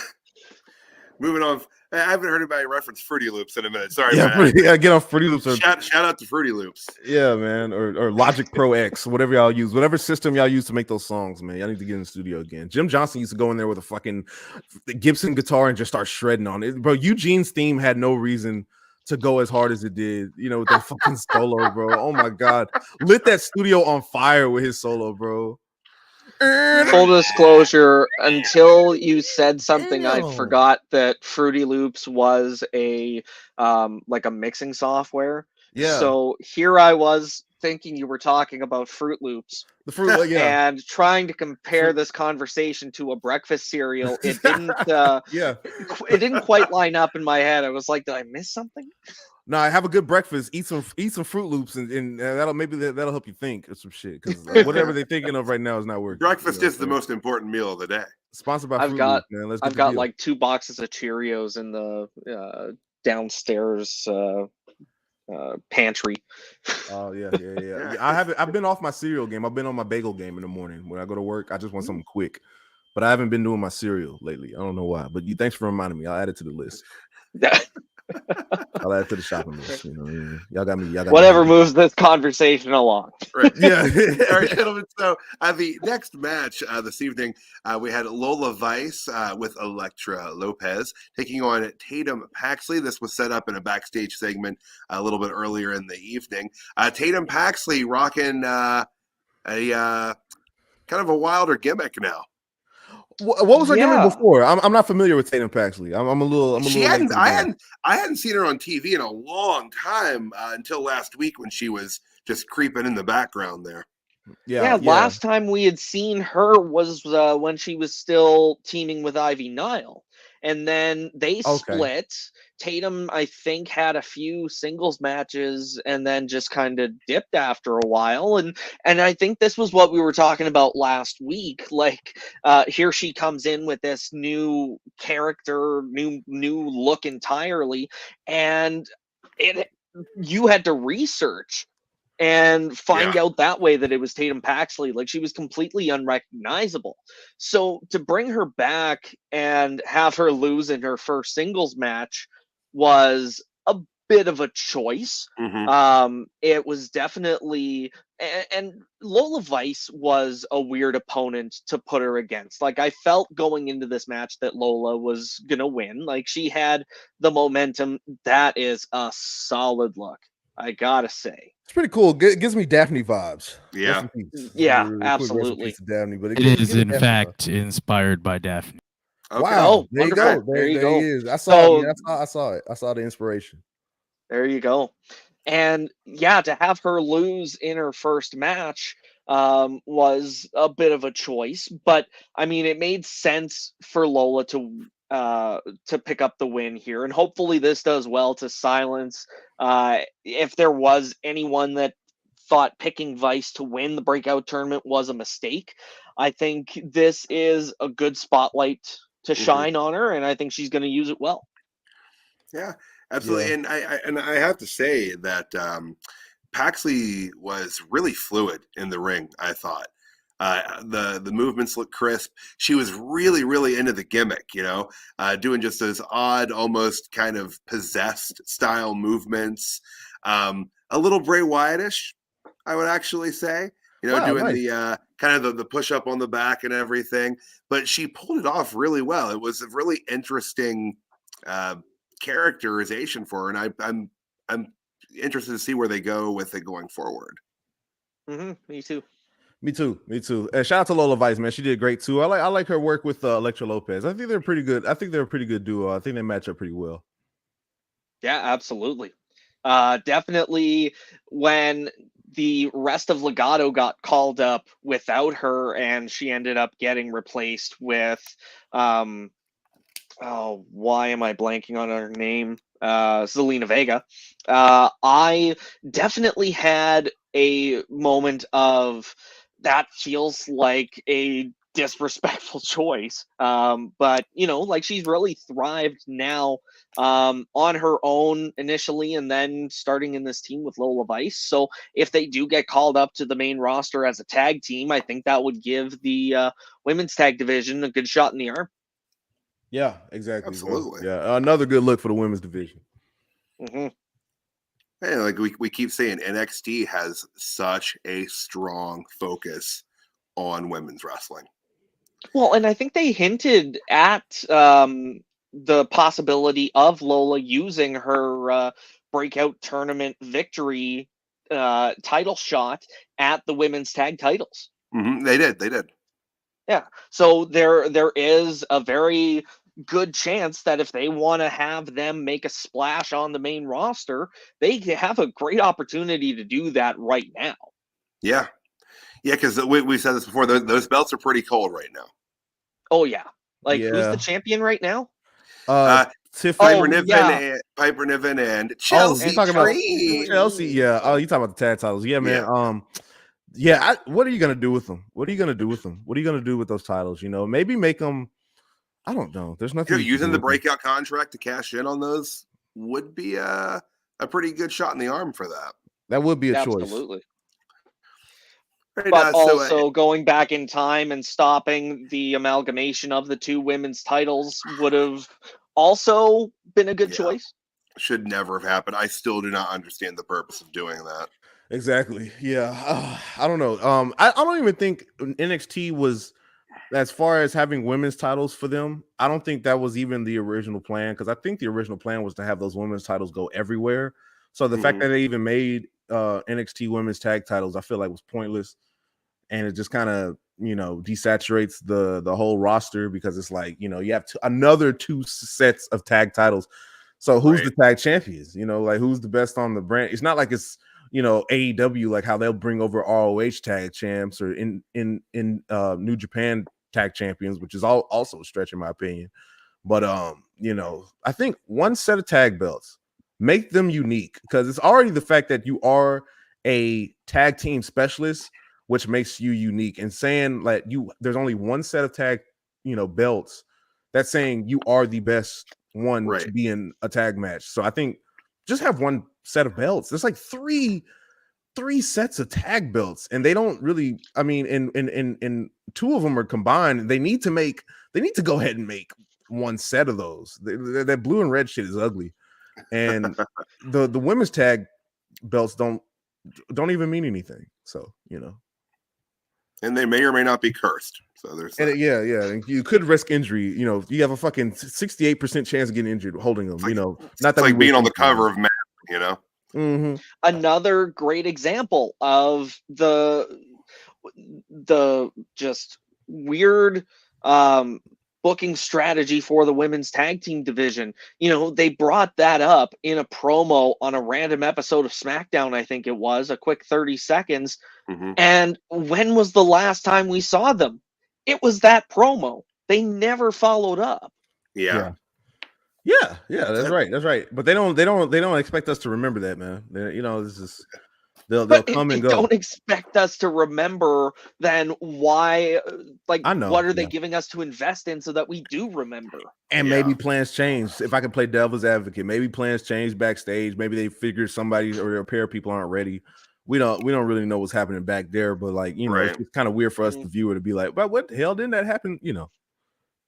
moving on. I haven't heard anybody reference Fruity Loops in a minute. Sorry, man. Get off Fruity Loops. Shout out to Fruity Loops. Yeah, man, or Logic Pro X, whatever y'all use, whatever system y'all use to make those songs, man. Y'all need to get in the studio again. Jim Johnson used to go in there with a fucking Gibson guitar and just start shredding on it, bro. Eugene's theme had no reason to go as hard as it did, with that fucking solo, bro. Oh my god, lit that studio on fire with his solo, bro. Full disclosure, until you said something, I forgot that Fruity Loops was a like a mixing software. Yeah. So here I was thinking you were talking about Fruit Loops. The Fruit, yeah. And trying to compare this conversation to a breakfast cereal, it didn't it didn't quite line up in my head. I was like, did I miss something? No, have a good breakfast. Eat some Fruit Loops, and that'll help you think of some shit. Because whatever they're thinking of right now is not working. Breakfast is the most important meal of the day. Sponsored by Fruit Loops, man. I've got like 2 boxes of Cheerios in the downstairs pantry. Oh yeah. I've been off my cereal game. I've been on my bagel game in the morning. When I go to work, I just want something quick. But I haven't been doing my cereal lately. I don't know why. But thanks for reminding me. I'll add it to the list. I'll add it to the shopping list. Y'all got me. Whatever moves this conversation along. Right. Yeah. All right, gentlemen. So the next match this evening, we had Lola Vice with Elektra Lopez taking on Tatum Paxley. This was set up in a backstage segment a little bit earlier in the evening. Tatum Paxley rocking a kind of a wilder gimmick now. What was her gimmick before? I'm not familiar with Tatum Paxley. I'm a little. I hadn't seen her on TV in a long time until last week when she was just creeping in the background there. Yeah. Last time we had seen her was when she was still teaming with Ivy Nile, and then they split. Tatum, I think, had a few singles matches and then just kind of dipped after a while. And I think this was what we were talking about last week. Like, here she comes in with this new character, new look entirely. And you had to research and find out that way that it was Tatum Paxley. Like, she was completely unrecognizable. So to bring her back and have her lose in her first singles match was a bit of a choice. It was definitely, and Lola Vice was a weird opponent to put her against. Like, I felt going into this match that Lola was gonna win. Like, she had the momentum. That is a solid look, I gotta say. It's pretty cool. Gives me Daphne vibes. Yeah, absolutely. Daphne, but it is in fact inspired by Daphne. Okay. Wow, there you go. There you go. He is. I saw it. I saw it. I saw the inspiration. There you go. And yeah, to have her lose in her first match was a bit of a choice, but I mean, it made sense for Lola to pick up the win here, and hopefully this does well to silence if there was anyone that thought picking Vice to win the breakout tournament was a mistake. I think this is a good spotlight to shine on her, and I think she's going to use it well. Yeah, absolutely. Yeah. And I have to say that Paxley was really fluid in the ring. I thought the movements looked crisp. She was really into the gimmick, doing just those odd, almost kind of possessed style movements. A little Bray Wyatt-ish, I would actually say. Doing nice. The kind of the push up on the back and everything, but she pulled it off really well. It was a really interesting characterization for her, and I'm interested to see where they go with it going forward. Me too. And shout out to Lola Vice, man. She did great too. I like her work with Elektra Lopez. I think they're pretty good. I think they're a pretty good duo. I think they match up pretty well. Yeah, absolutely. Definitely when the rest of Legado got called up without her, and she ended up getting replaced with why am I blanking on her name? Zelina Vega. I definitely had a moment of that feels like a disrespectful choice. But like she's really thrived now on her own initially, and then starting in this team with Lola Vice. So if they do get called up to the main roster as a tag team, I think that would give the women's tag division a good shot in the arm. Yeah, exactly. Absolutely. Bro. Yeah, another good look for the women's division. Mm-hmm. Hey, like we keep saying, NXT has such a strong focus on women's wrestling. Well, and I think they hinted at the possibility of Lola using her breakout tournament victory title shot at the women's tag titles. Mm-hmm. They did. Yeah. So there is a very good chance that if they want to have them make a splash on the main roster, they have a great opportunity to do that right now. Yeah, because we said this before. Those belts are pretty cold right now. Oh yeah. Like who's Yeah. the champion right now? Tiffany. Piper Niven and Oh, Chelsea. you talking about Green. Chelsea? Yeah. Oh, you talking about the tag titles? Yeah, man. Yeah. What are you gonna do with them? What are you gonna do with those titles? Maybe make them. I don't know. There's nothing. Using the breakout contract to cash in on those would be a pretty good shot in the arm for that. That would be a choice. Absolutely. Right, but also going back in time and stopping the amalgamation of the two women's titles would have also been a good choice. Should never have happened. I still do not understand the purpose of doing that. Exactly. Yeah. I don't know. I don't even think NXT was, as far as having women's titles for them, I don't think that was even the original plan, because I think the original plan was to have those women's titles go everywhere. So the fact that they even made NXT women's tag titles, I feel like was pointless. And it just kind of, desaturates the whole roster, because it's like, you have another 2 sets of tag titles. So who's the tag champions? Like who's the best on the brand? It's not like it's, AEW, like how they'll bring over ROH tag champs, or in New Japan tag champions, which is also a stretch in my opinion. But I think one set of tag belts, make them unique, because it's already the fact that you are a tag team specialist, which makes you unique. And saying like there's only one set of tag, belts, that's saying you are the best one to be in a tag match. So I think just have one set of belts. There's like three sets of tag belts, and they don't really, I mean, in 2 of them are combined. They need to go ahead and make one set of those. That blue and red shit is ugly. And the women's tag belts don't even mean anything. So, and they may or may not be cursed. So there's and and you could risk injury. You have a fucking 68% chance of getting injured holding them. Not that, it's like being on the cover of Mad. Mm-hmm. Another great example of the just weird booking strategy for the women's tag team division. They brought that up in a promo on a random episode of SmackDown, I think it was, a quick 30 seconds. Mm-hmm. And when was the last time we saw them? It was that promo. They never followed up. Yeah, that's right. But they don't expect us to remember that, man. This is they'll come and go. Don't expect us to remember. Then why? Like, I know, what are they giving us to invest in so that we do remember? And maybe plans change. If I can play devil's advocate, maybe plans change backstage. Maybe they figure somebody or a pair of people aren't ready. We don't really know what's happening back there. But like, it's kind of weird for us, the viewer, to be like, "But what the hell didn't that happen?"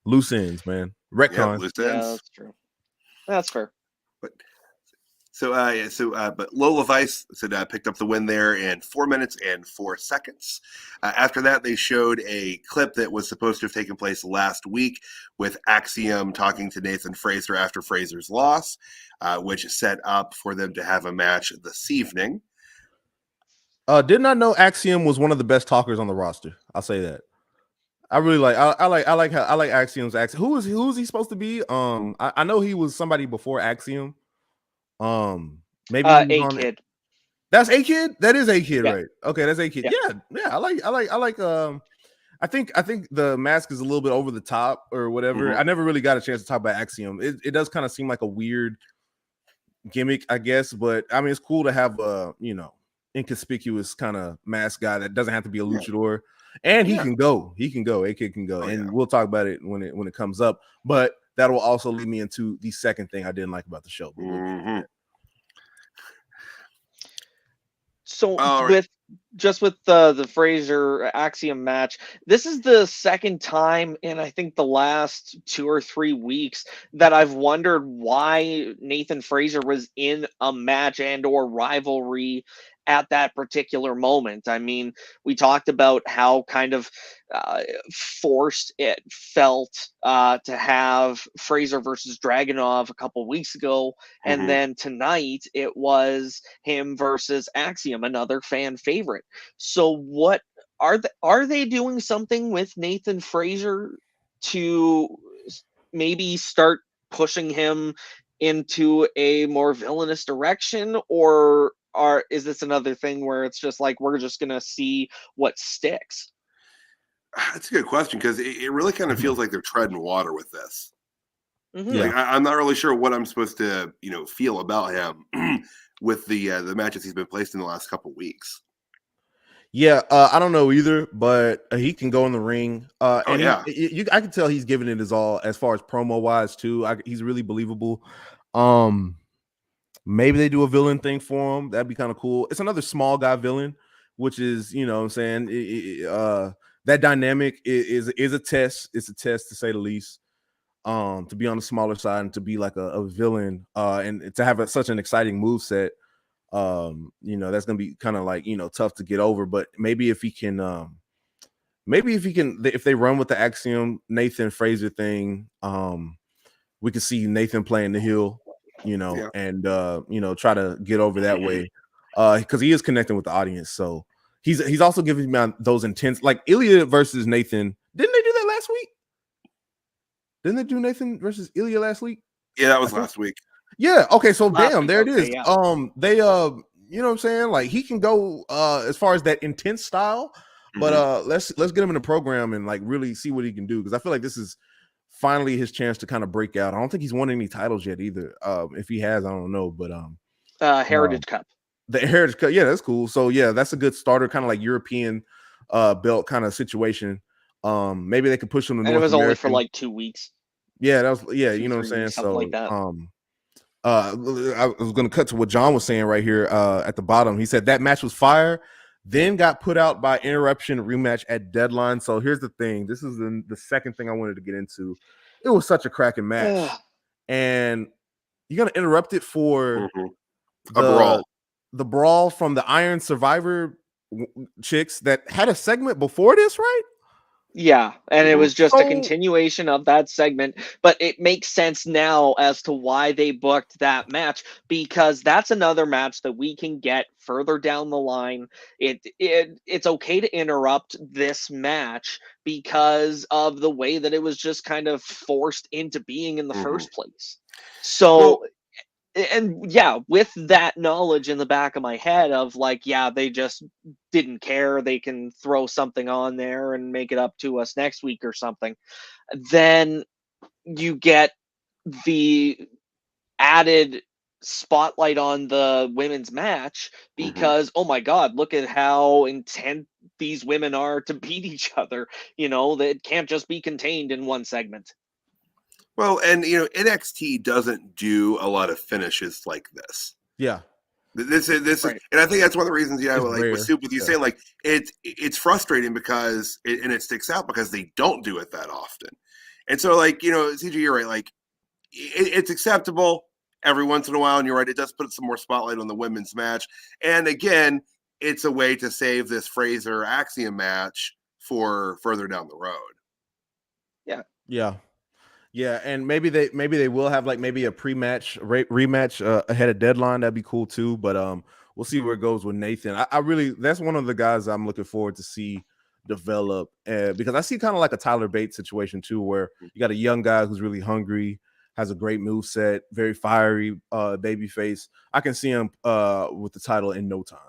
Loose ends, man. Retcon. Loose ends. Yeah, that's true. That's fair. But Lola Vice picked up the win there in 4 minutes and 4 seconds. After that, they showed a clip that was supposed to have taken place last week with Axiom talking to Nathan Frazer after Frazer's loss, which set up for them to have a match this evening. Did not know Axiom was one of the best talkers on the roster. I'll say that. I really like. I like Axiom's accent. Who is he supposed to be? I know he was somebody before Axiom. Maybe A-Kid. That's A-Kid. That is A-Kid, yeah. right? Okay, that's A-Kid. Yeah. I like. I think the mask is a little bit over the top or whatever. Mm-hmm. I never really got a chance to talk about Axiom. It does kind of seem like a weird gimmick, I guess. But I mean, it's cool to have inconspicuous kind of mask guy that doesn't have to be a luchador, and he can go. AK can go, and we'll talk about it when it comes up. But that will also lead me into the second thing I didn't like about the show. So with the Fraser Axiom match, this is the second time in I think the last 2 or 3 weeks that I've wondered why Nathan Fraser was in a match and or rivalry at that particular moment. I mean, we talked about how kind of forced it felt to have Fraser versus Dragunov a couple weeks ago, and then tonight it was him versus Axiom, another fan favorite. So what are they doing something with Nathan Fraser to maybe start pushing him into a more villainous direction, or is this another thing where it's just like we're just gonna see what sticks? That's a good question, because it really kind of feels like they're treading water with this. Yeah. Like, I'm not really sure what I'm supposed to feel about him with the matches he's been placed in the last couple weeks. Yeah, I don't know either, but he can go in the ring. I can tell he's giving it his all as far as promo wise too. He's really believable. Maybe they do a villain thing for him. That'd be kind of cool. It's another small guy villain, which is, what I'm saying, that dynamic is a test. It's a test to say the least. To be on the smaller side and to be like a villain, and to have such an exciting move set. That's gonna be kind of like tough to get over. But maybe if he can, if they run with the Axiom Nathan Fraser thing, we can see Nathan playing the heel, and try to get over that way, because he is connecting with the audience. So he's also giving me those intense, like Ilya versus Nathan. Didn't they do that last week? Didn't they do Nathan versus Ilya last week? Yeah, that was last week. Yeah. Okay. So Last damn, week, there it okay, is. yeah. They what I'm saying? Like he can go as far as that intense style, but let's get him in the program and like really see what he can do, because I feel like this is finally his chance to kind of break out. I don't think he's won any titles yet either. If he has, I don't know, but Heritage Cup. The Heritage Cup, yeah, that's cool. So yeah, that's a good starter, kind of like European belt kind of situation. Maybe they could push him to And North it was American. only for like 2 weeks. Yeah, that was what I'm 3 saying. weeks, something So like that. I was going to cut to what John was saying right here at the bottom. He said that match was fire, then got put out by interruption rematch at Deadline. So here's the thing. This is the second thing I wanted to get into. It was such a cracking match. And you're going to interrupt it for a brawl. The brawl from the Iron Survivor chicks that had a segment before this, right? Yeah, and it was just a continuation of that segment, but it makes sense now as to why they booked that match, because that's another match that we can get further down the line. It's okay to interrupt this match because of the way that it was just kind of forced into being in the first place. So and yeah, with that knowledge in the back of my head of like, yeah, they just didn't care, they can throw something on there and make it up to us next week or something, then you get the added spotlight on the women's match because oh my god, look at how intent these women are to beat each other. That can't just be contained in one segment. Well, and NXT doesn't do a lot of finishes like this. Yeah. This is, right. And I think that's one of the reasons, It's like rare. with Soup, with you saying like it's frustrating because it sticks out because they don't do it that often. And so like, CJ, you're right. Like it's acceptable every once in a while, and you're right. It does put some more spotlight on the women's match. And again, it's a way to save this Fraser Axiom match for further down the road. Yeah. Yeah. Yeah, and maybe they will have like maybe a pre-match rematch ahead of Deadline. That'd be cool too. But we'll see where it goes with Nathan. I really, that's one of the guys I'm looking forward to see develop, because I see kind of like a Tyler Bates situation too, where you got a young guy who's really hungry, has a great move set, very fiery baby face. I can see him with the title in no time.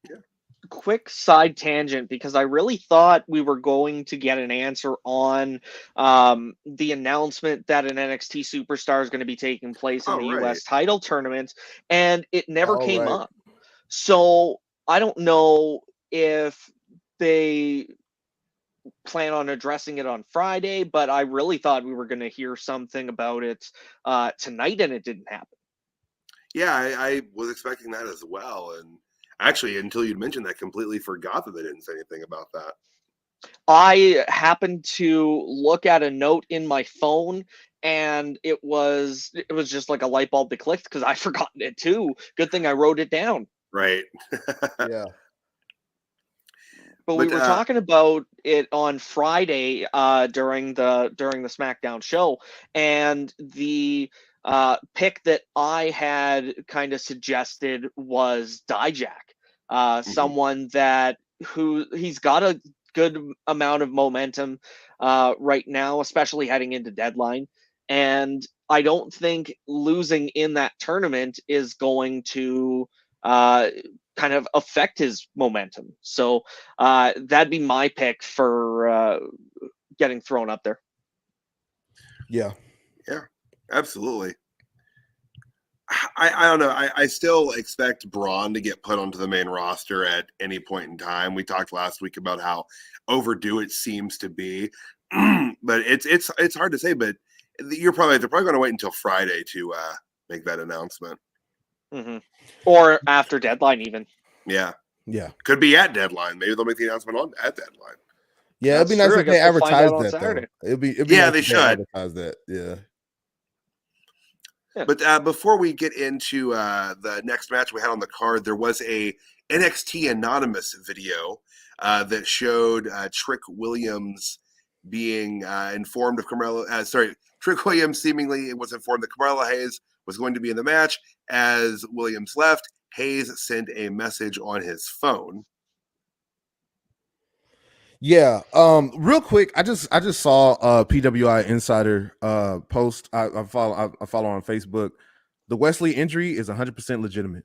Yeah. Quick side tangent, because I really thought we were going to get an answer on the announcement that an NXT superstar is going to be taking place in the US title tournament, and it never came up. So I don't know if they plan on addressing it on Friday, but I really thought we were going to hear something about it tonight, and it didn't happen. Yeah, I was expecting that as well. And actually, until you mentioned that, completely forgot that they didn't say anything about that. I happened to look at a note in my phone, and it was just like a light bulb that clicked because I forgotten it too. Good thing I wrote it down. Right. Yeah. But we But, were talking about it on Friday during the SmackDown show, and the pick that I had kind of suggested was Dijak, someone that he's got a good amount of momentum right now, especially heading into Deadline, and I don't think losing in that tournament is going to kind of affect his momentum. So that'd be my pick for getting thrown up there. Yeah. Yeah, absolutely. I don't know. I still expect Braun to get put onto the main roster at any point in time. We talked last week about how overdue it seems to be, but it's hard to say. But they're probably going to wait until Friday to make that announcement. Mm-hmm. Or after Deadline, even. Yeah, Yeah. could be at Deadline. Maybe they'll make the announcement at Deadline. Yeah, That's it'd be nice true. if I they guess we'll find advertised out on that Saturday. though. It'd be Yeah, nice they if should advertise that. Yeah. But before we get into the next match we had on the card, there was a NXT Anonymous video that showed Trick Williams being informed of Carmelo. Trick Williams seemingly was informed that Carmelo Hayes was going to be in the match. As Williams left, Hayes sent a message on his phone. Yeah. Real quick, I just saw PWI Insider post. I follow on Facebook. The Wesley injury is 100% legitimate.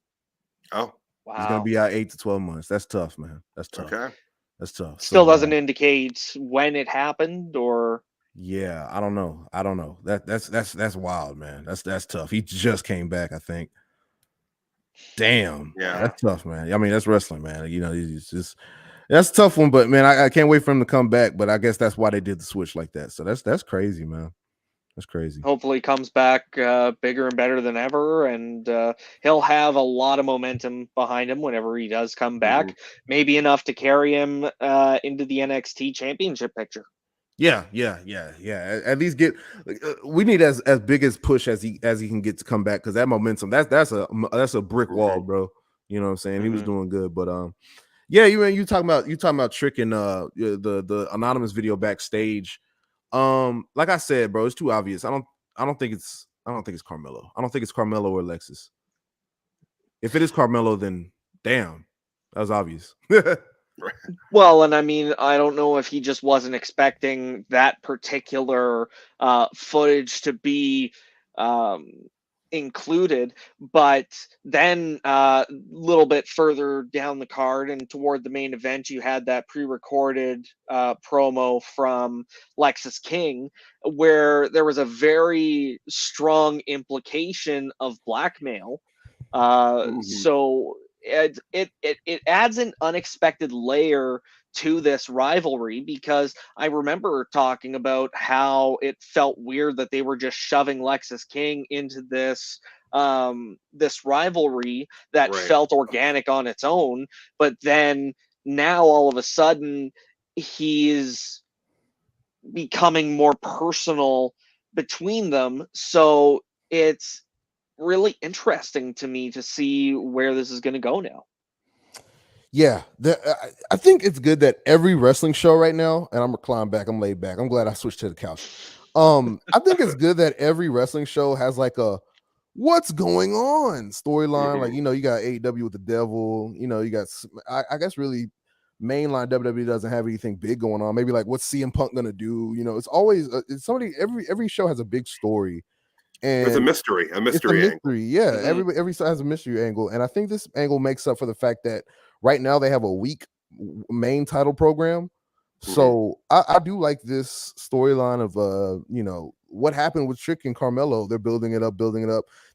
Oh, Wow. He's gonna be out 8 to 12 months. That's tough, man. That's tough. okay. That's tough. Still doesn't indicate when it happened, or yeah, I don't know. That's wild, man. That's tough. He just came back, I think. Damn. Yeah. That's tough, man. I mean, that's wrestling, man. You know, it's just that's a tough one, but man, I can't wait for him to come back. But I guess that's why they did the switch like that. So that's crazy, man. That's crazy. hopefully comes back bigger and better than ever, and he'll have a lot of momentum behind him whenever he does come back. Maybe enough to carry him into the NXT Championship picture. Yeah. At least get. We need as big as push as he can get to come back, because that momentum that's a brick wall, bro. You know what I'm saying? He was doing good, but yeah, you talking about Trick and the anonymous video backstage. Like I said, bro, it's too obvious. I don't think it's Carmelo. I don't think it's Carmelo or Alexis. If it is Carmelo, then damn, that was obvious. Well, and I mean, I don't know if he just wasn't expecting that particular footage to be included, but then a little bit further down the card and toward the main event, you had that pre-recorded promo from Lexis King, where there was a very strong implication of blackmail. So it adds an unexpected layer to this rivalry, because I remember talking about how it felt weird that they were just shoving Lexis King into this this rivalry that felt organic on its own, but then now all of a sudden he's becoming more personal between them. So it's really interesting to me to see where this is going to go now. Yeah, I think it's good that every wrestling show right now, and I'm reclined back, I'm laid back. I'm glad I switched to the couch. I think it's good that every wrestling show has like a what's going on storyline. Like, you know, you got AEW with the devil, you know, you got, I guess really mainline WWE doesn't have anything big going on. Maybe like what's CM Punk gonna do? You know, it's always it's somebody, every show has a big story. And it's a mystery angle. Yeah. Every side has a mystery angle, and I think this angle makes up for the fact that right now they have a weak main title program. So I do like this storyline of you know, what happened with Trick and Carmelo. They're building it up.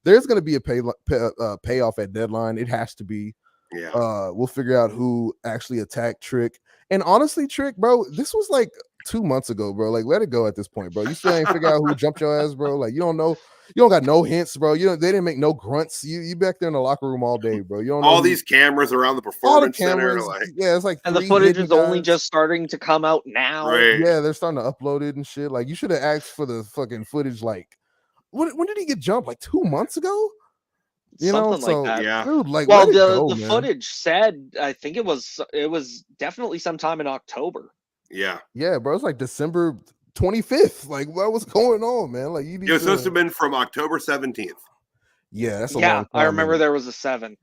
There's going to be a payoff at Deadline. It has to be. Yeah. We'll figure out who actually attacked Trick. And honestly, Trick, bro, this was like 2 months ago, bro. Like, let it go at this point, bro. You still ain't figure out who jumped your ass, bro. Like, you don't know. You don't got no hints, bro. They didn't make no grunts. You back there in the locker room all day, bro. You don't know All these cameras around the all the performance center, cameras. like Yeah, it's like And the 3 footage hidden is only guys. just starting to come out now. right. Yeah, they're starting to upload it and shit. Like, you should have asked for the fucking footage. Like, when did he get jumped? Like 2 months ago? Something like So that. Yeah. dude, like, Well, let it go, the man. footage said, I think it was definitely sometime in October. Yeah. Yeah, bro, it's like December 25th. Like, what's going on, man? Like, you need It was supposed to to. have been from October 17th. Yeah, that's a Yeah, long time. I remember man. there was a 7.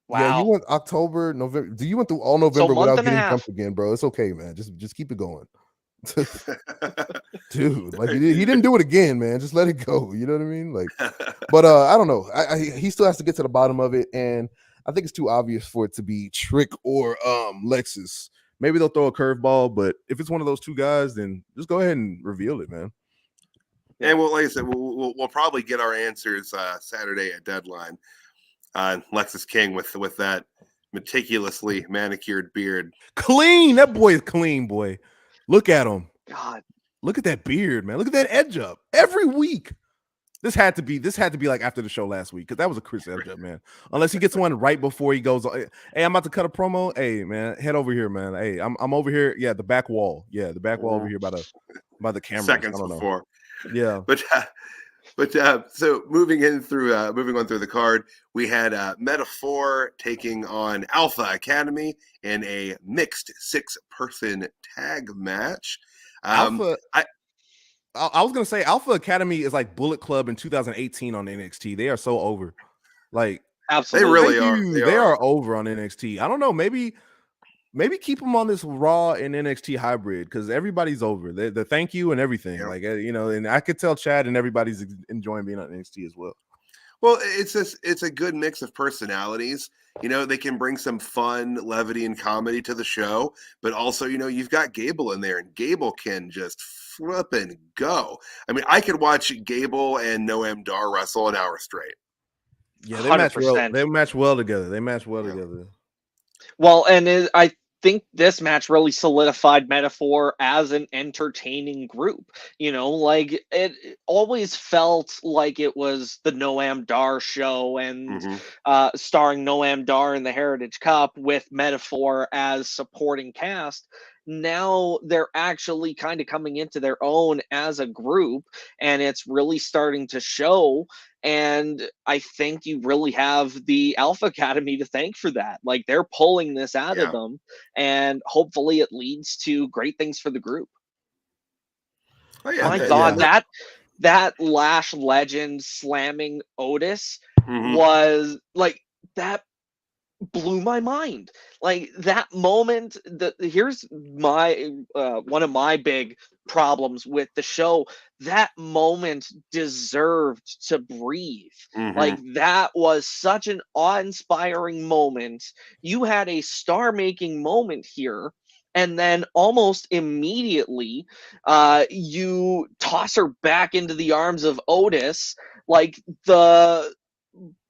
Wow. Yeah, you went October, November. You went through all So November month without and a getting half. jumped again, bro. It's okay, man. Just keep it going. Dude, like he didn't do it again, man. Just let it go. You know what I mean? Like, but I don't know. He still has to get to the bottom of it, and I think it's too obvious for it to be Trick or Lexus. Maybe they'll throw a curveball, but if it's one of those two guys, then just go ahead and reveal it, man. And well, like I said, we'll probably get our answers Saturday at deadline. Lexus King with that meticulously manicured beard. Clean. That boy is clean, boy. Look at him. God. Look at that beard, man. Look at that edge up every week. This had to be like after the show last week, because that was a Chris edge up, man. Unless he gets one right before he goes. Hey, I'm about to cut a promo. Hey, man, head over here, man. Hey, I'm over here. Yeah, the back wall. Yeah, the back wall over here by the camera. Seconds before. Yeah, but so moving on through the card, we had Metaphor taking on Alpha Academy in a mixed 6-person tag match. Alpha. I was gonna say Alpha Academy is like Bullet Club in 2018 on NXT. They are so over. Like, Absolutely. They really are. They are over on NXT. I don't know. Maybe keep them on this Raw and NXT hybrid, because everybody's over. The thank you and everything. Yeah. Like, and I could tell Chad and everybody's enjoying being on NXT as well. Well, it's a good mix of personalities. They can bring some fun, levity, and comedy to the show, but also, you've got Gable in there, and Gable can just flip and go. I mean, I could watch Gable and Noam Dar wrestle an hour straight. Yeah, they match well. 100%. They match well together. They match well together. Well, and I think this match really solidified Metaphor as an entertaining group. Like, it always felt like it was the Noam Dar show, and starring Noam Dar in the Heritage Cup with Metaphor as supporting cast. Now they're actually kind of coming into their own as a group, and it's really starting to show. And I think you really have the Alpha Academy to thank for that. Like, they're pulling this out of them, and hopefully it leads to great things for the group. Oh, yeah, My God, that Lash Legend slamming Otis was like, that blew my mind. Like, that moment. Here's my one of my big problems with the show. That moment deserved to breathe. Like, that was such an awe-inspiring moment. You had a star-making moment here, and then almost immediately you toss her back into the arms of Otis, like the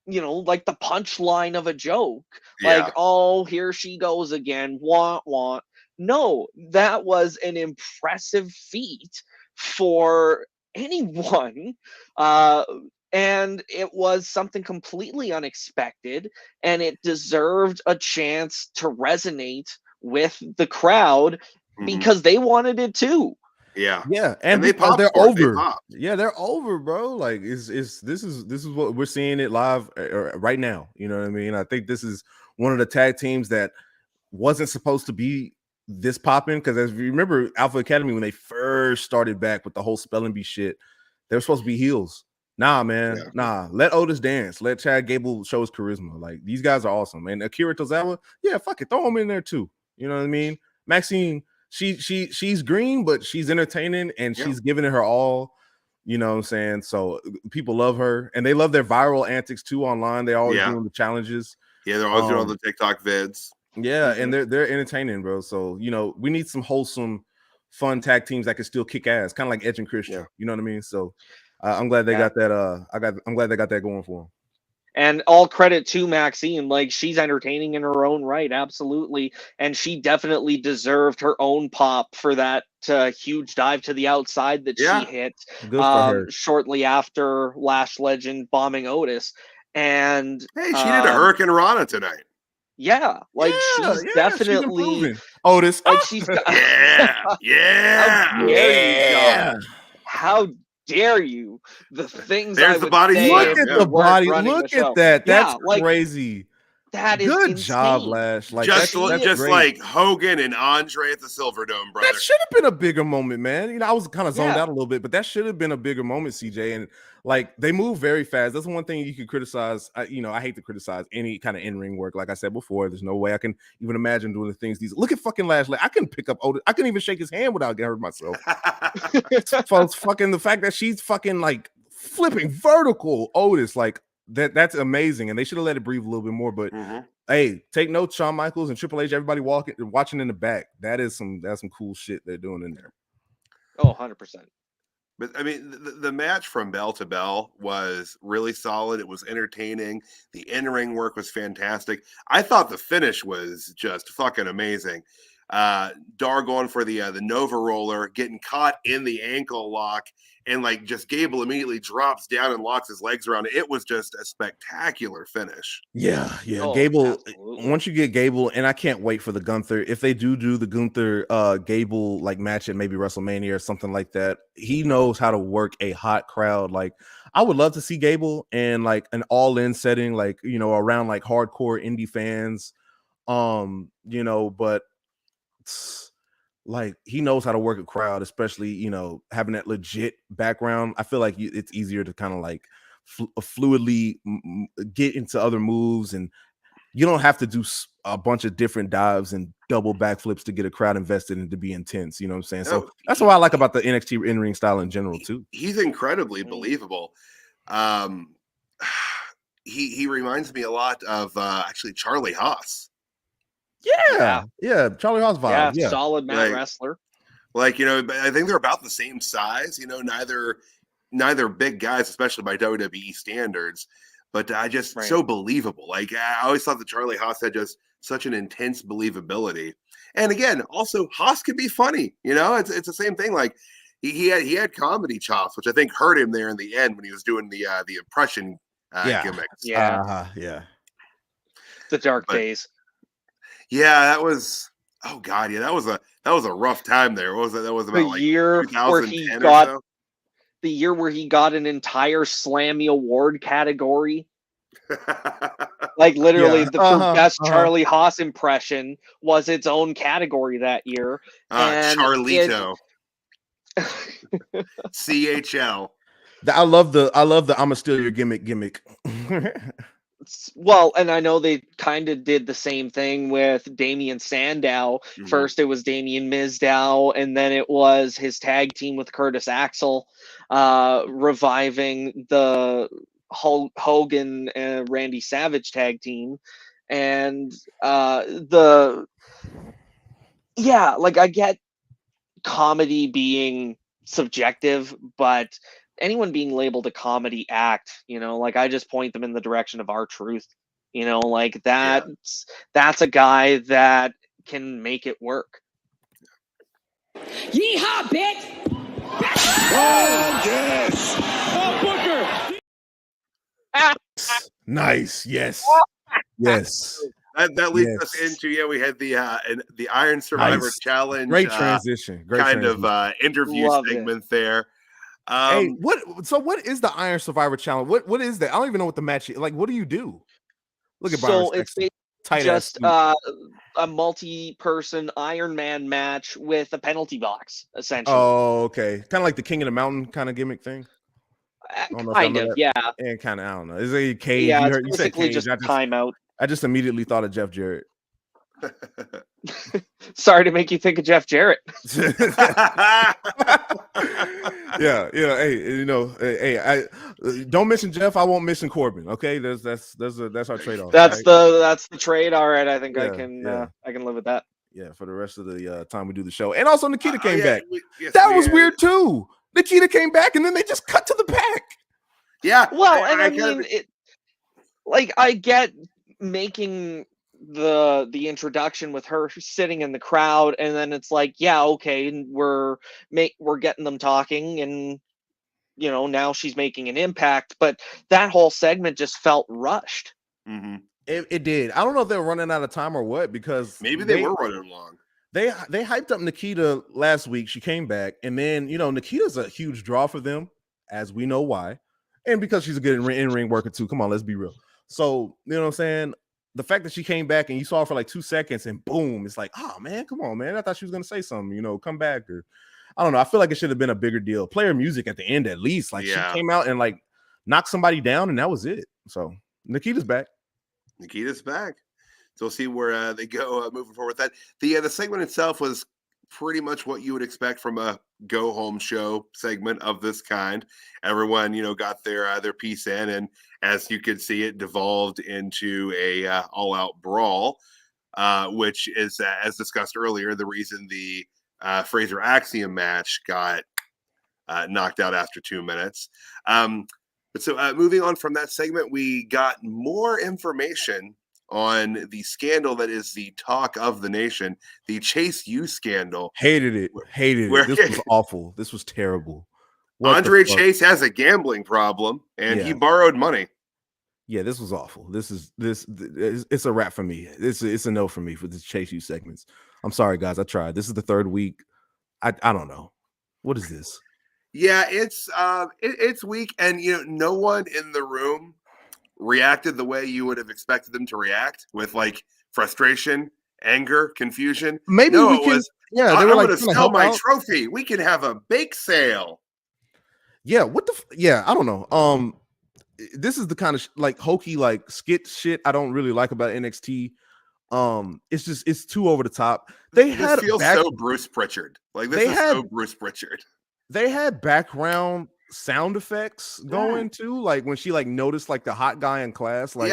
punchline of a joke. Like, oh, here she goes again. Wah, wah. No, that was an impressive feat for anyone. And it was something completely unexpected, and it deserved a chance to resonate with the crowd because they wanted it too. Yeah, and they because popped. They're over. Yeah, they're over, bro. Like, this is what we're seeing it live right now. You know what I mean? I think this is one of the tag teams that wasn't supposed to be this popping, because as you remember, Alpha Academy, when they first started back with the whole spelling bee shit, they were supposed to be heels. Nah, man, nah. Let Otis dance. Let Chad Gable show his charisma. Like, these guys are awesome. And Akira Tozawa, yeah, fuck it, throw him in there too. You know what I mean? Maxine. She's green, but she's entertaining, and she's giving it her all. You know what I'm saying? So people love her, and they love their viral antics too online. They're always doing the challenges. Yeah, they're always doing all the TikTok vids. Yeah, and they're entertaining, bro. So, we need some wholesome, fun tag teams that can still kick ass, kind of like Edge and Christian. You know what I mean? So I'm glad they got that. I'm glad they got that going for them. And all credit to Maxine. Like, she's entertaining in her own right, absolutely. And she definitely deserved her own pop for that huge dive to the outside that Yeah. she hit Good for her. shortly after Lash Legend bombing Otis. And Hey, she did a Hurricane Rana tonight. yeah, like she's definitely improving. Otis. like she's got, Yeah. How dare you? The things There's I the would body say slam, Look if at yeah. we the weren't body. running Look the show. at that. That's Yeah, like, crazy. that is Good insane. job, Lash. Like just that's great. like Hogan and Andre at the Silverdome, brother. That should have been a bigger moment, man. You know, I was kind of zoned Yeah. out a little bit, but that should have been a bigger moment, CJ. And like they move very fast. That's one thing you could criticize. I hate to criticize any kind of in-ring work. Like I said before, there's no way I can even imagine doing the things these. Look at fucking Lash. I couldn't pick up Otis. I couldn't even shake his hand without getting hurt myself. Folks, fucking the fact that she's fucking like flipping vertical Otis, like that's amazing. And they should have let it breathe a little bit more. But hey, take notes, Shawn Michaels and Triple H, everybody watching in the back. That's some cool shit they're doing in there. Oh, 100%. But I mean, the match from bell to bell was really solid. It was entertaining. The in-ring work was fantastic. I thought the finish was just fucking amazing. Dar going for the Nova roller, getting caught in the ankle lock, and like just Gable immediately drops down and locks his legs around it. It was just a spectacular finish. Yeah. Oh, Gable, absolutely. once you get Gable, and I can't wait for the Gunther. If they do the Gunther Gable like match at maybe WrestleMania or something like that, he knows how to work a hot crowd. Like I would love to see Gable in like an all-in setting, like around like hardcore indie fans. But like he knows how to work a crowd, especially having that legit background. I feel like it's easier to kind of like fluidly get into other moves, and you don't have to do a bunch of different dives and double backflips to get a crowd invested and to be intense. You know what I'm saying? So that's what I like about the NXT in-ring style in general too. He's incredibly believable. He reminds me a lot of actually Charlie Haas. Yeah, Charlie Haas vibe. Yeah, solid mat wrestler. Like I think they're about the same size. Neither big guys, especially by WWE standards. But I just so believable. Like I always thought that Charlie Haas had just such an intense believability. And again, also Haas can be funny. It's the same thing. Like he had comedy chops, which I think hurt him there in the end when he was doing the impression gimmicks. Yeah. The dark days. Yeah, that was. Oh God, yeah, that was a rough time there. What was that? That was about the year where he got the year where he got an entire Slammy Award category. Like literally, the best Charlie Haas impression was its own category that year. Charlito. CHL. I love the I'ma steal your gimmick. Well, and I know they kind of did the same thing with Damian Sandow. First, it was Damian Mizdow, and then it was his tag team with Curtis Axel, reviving the Hogan and Randy Savage tag team. And I get comedy being subjective, but anyone being labeled a comedy act, I just point them in the direction of R-Truth. That's a guy that can make it work. Yeehaw, bitch! Oh, yes! Oh, Booker! Nice, yes. That leads us into we had the Iron Survivor Challenge. Great transition. Of interview segment there. Hey, what is the Iron Survivor Challenge? What is that? I don't even know what the match is. Like, what do you do? Look at so it's just a multi-person Iron Man match with a penalty box, essentially. Oh, okay. Kind of like the King of the Mountain kind of gimmick thing. Kind of, yeah. And kind of, I don't know. Is it a cage? Yeah, it's basically just timeout. I just immediately thought of Jeff Jarrett. Sorry to make you think of Jeff Jarrett. Yeah. Hey, I don't mention Jeff. I won't mention Corbin. Okay, that's our trade-off. That's the trade. All right, I think I can live with that. Yeah, for the rest of the time we do the show, and also Nikita came back. That was weird too. Nikita came back, and then they just cut to the back. Yeah. Well, I mean, like I get making the introduction with her sitting in the crowd, and then it's like, yeah, okay, and we're getting them talking, and now she's making an impact, but that whole segment just felt rushed. Mm-hmm. It did. I don't know if they were running out of time or what, because Maybe they were running long. They hyped up Nikita last week. She came back, and then Nikita's a huge draw for them, as we know why, and because she's a good in-ring worker too. Come on, let's be real. So you know what I'm saying. The fact that she came back and you saw her for like 2 seconds and boom, it's like, oh man, come on, man. I thought she was gonna say something, come back, or I don't know. I feel like it should have been a bigger deal. Play her music at the end at least. Like she came out and like knocked somebody down, and that was it. So Nikita's back. Nikita's back. So we'll see where they go moving forward with that. The segment itself was pretty much what you would expect from a go home show segment of this kind. Everyone, got their piece in, and as you could see, it devolved into a all out brawl, which is, as discussed earlier, the reason the Fraser Axiom match got knocked out after 2 minutes. But so moving on from that segment, we got more information on the scandal that is the talk of the nation, the Chase U scandal. Hated it. This was awful. This was terrible. Andre Chase has a gambling problem, and he borrowed money. Yeah, this was awful. It's a wrap for me. It's a no for me for the Chase U segments. I'm sorry, guys. I tried. This is the third week. I don't know. What is this? Yeah, it's weak, and no one in the room reacted the way you would have expected them to react, with like frustration, anger, confusion. Maybe no, we can. They were I'm like, going to sell my trophy. We can have a bake sale. Yeah, I don't know. This is the kind of like hokey, like skit shit I don't really like about NXT. It's too over the top. This feels so Bruce Pritchard. Like this is so Bruce Pritchard. They had background sound effects going too, like when she like noticed like the hot guy in class. Like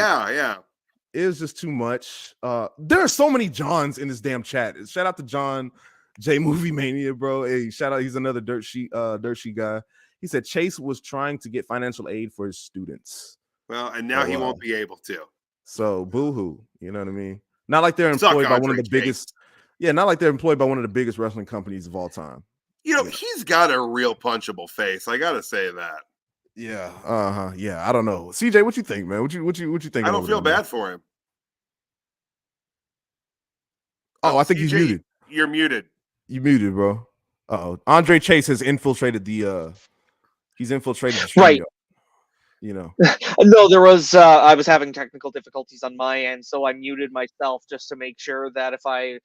it was just too much. There are so many Johns in this damn chat. Shout out to John J Movie Mania, bro. Hey, shout out. He's another dirt sheet guy. He said Chase was trying to get financial aid for his students. Well, and now he won't be able to. So boo-hoo. You know what I mean? Not like they're employed by one of the biggest. Yeah, not like they're employed by one of the biggest wrestling companies of all time. He's got a real punchable face. I gotta say that. Yeah. Yeah. I don't know. CJ, what you think, man? What you think? I don't feel bad for him. Oh, I think he's muted. You're muted. You muted, bro. Uh-oh. Andre Chase has infiltrated the right. No, there was I was having technical difficulties on my end, so I muted myself just to make sure that if I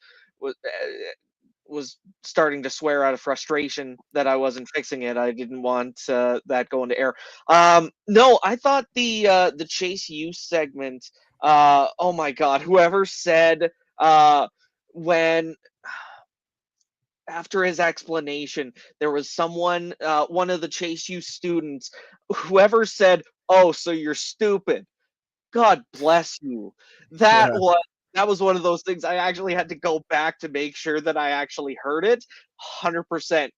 was starting to swear out of frustration that I wasn't fixing it. I didn't want that going to air. No, I thought the Chase U segment, oh my God, whoever said when after his explanation, there was someone, one of the Chase U students, whoever said, "Oh, so you're stupid." God bless you. That was one of those things I actually had to go back to make sure that I actually heard it. 100%.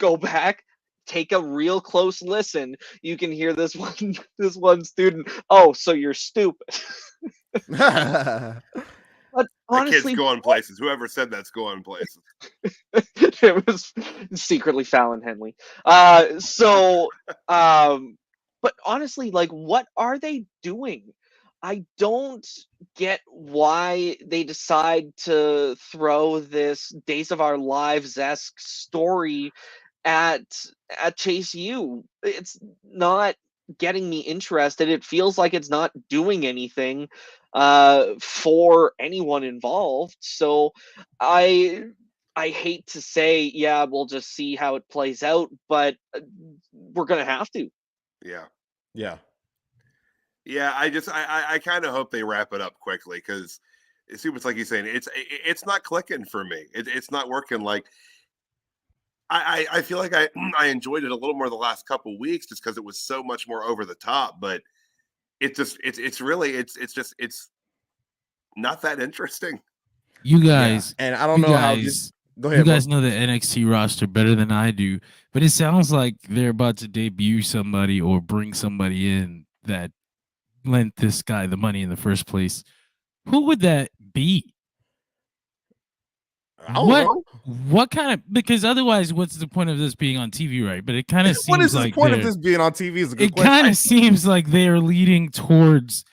Go back, take a real close listen. You can hear this one student. "Oh, so you're stupid." But honestly, that kid's going places. Whoever said that's going places. It was secretly Fallon Henley. But honestly, like, what are they doing? I don't get why they decide to throw this Days of Our Lives-esque story at Chase U. It's not getting me interested. It feels like it's not doing anything for anyone involved. So I hate to say, yeah, we'll just see how it plays out, but we're gonna have to. Yeah, I kind of hope they wrap it up quickly, because it seems like he's saying it's not clicking for me. It's not working. Like I feel like I enjoyed it a little more the last couple weeks just because it was so much more over the top. But it's not that interesting. You guys, and I don't know how this. Go ahead. You guys know the NXT roster better than I do, but it sounds like they're about to debut somebody or bring somebody in that lent this guy the money in the first place, who would that be? I don't know. What kind of, because otherwise, what's the point of this being on TV, right? But it kind of What is seems the like point of this being on TV? Is a good it question. kind of seems like they're leading towards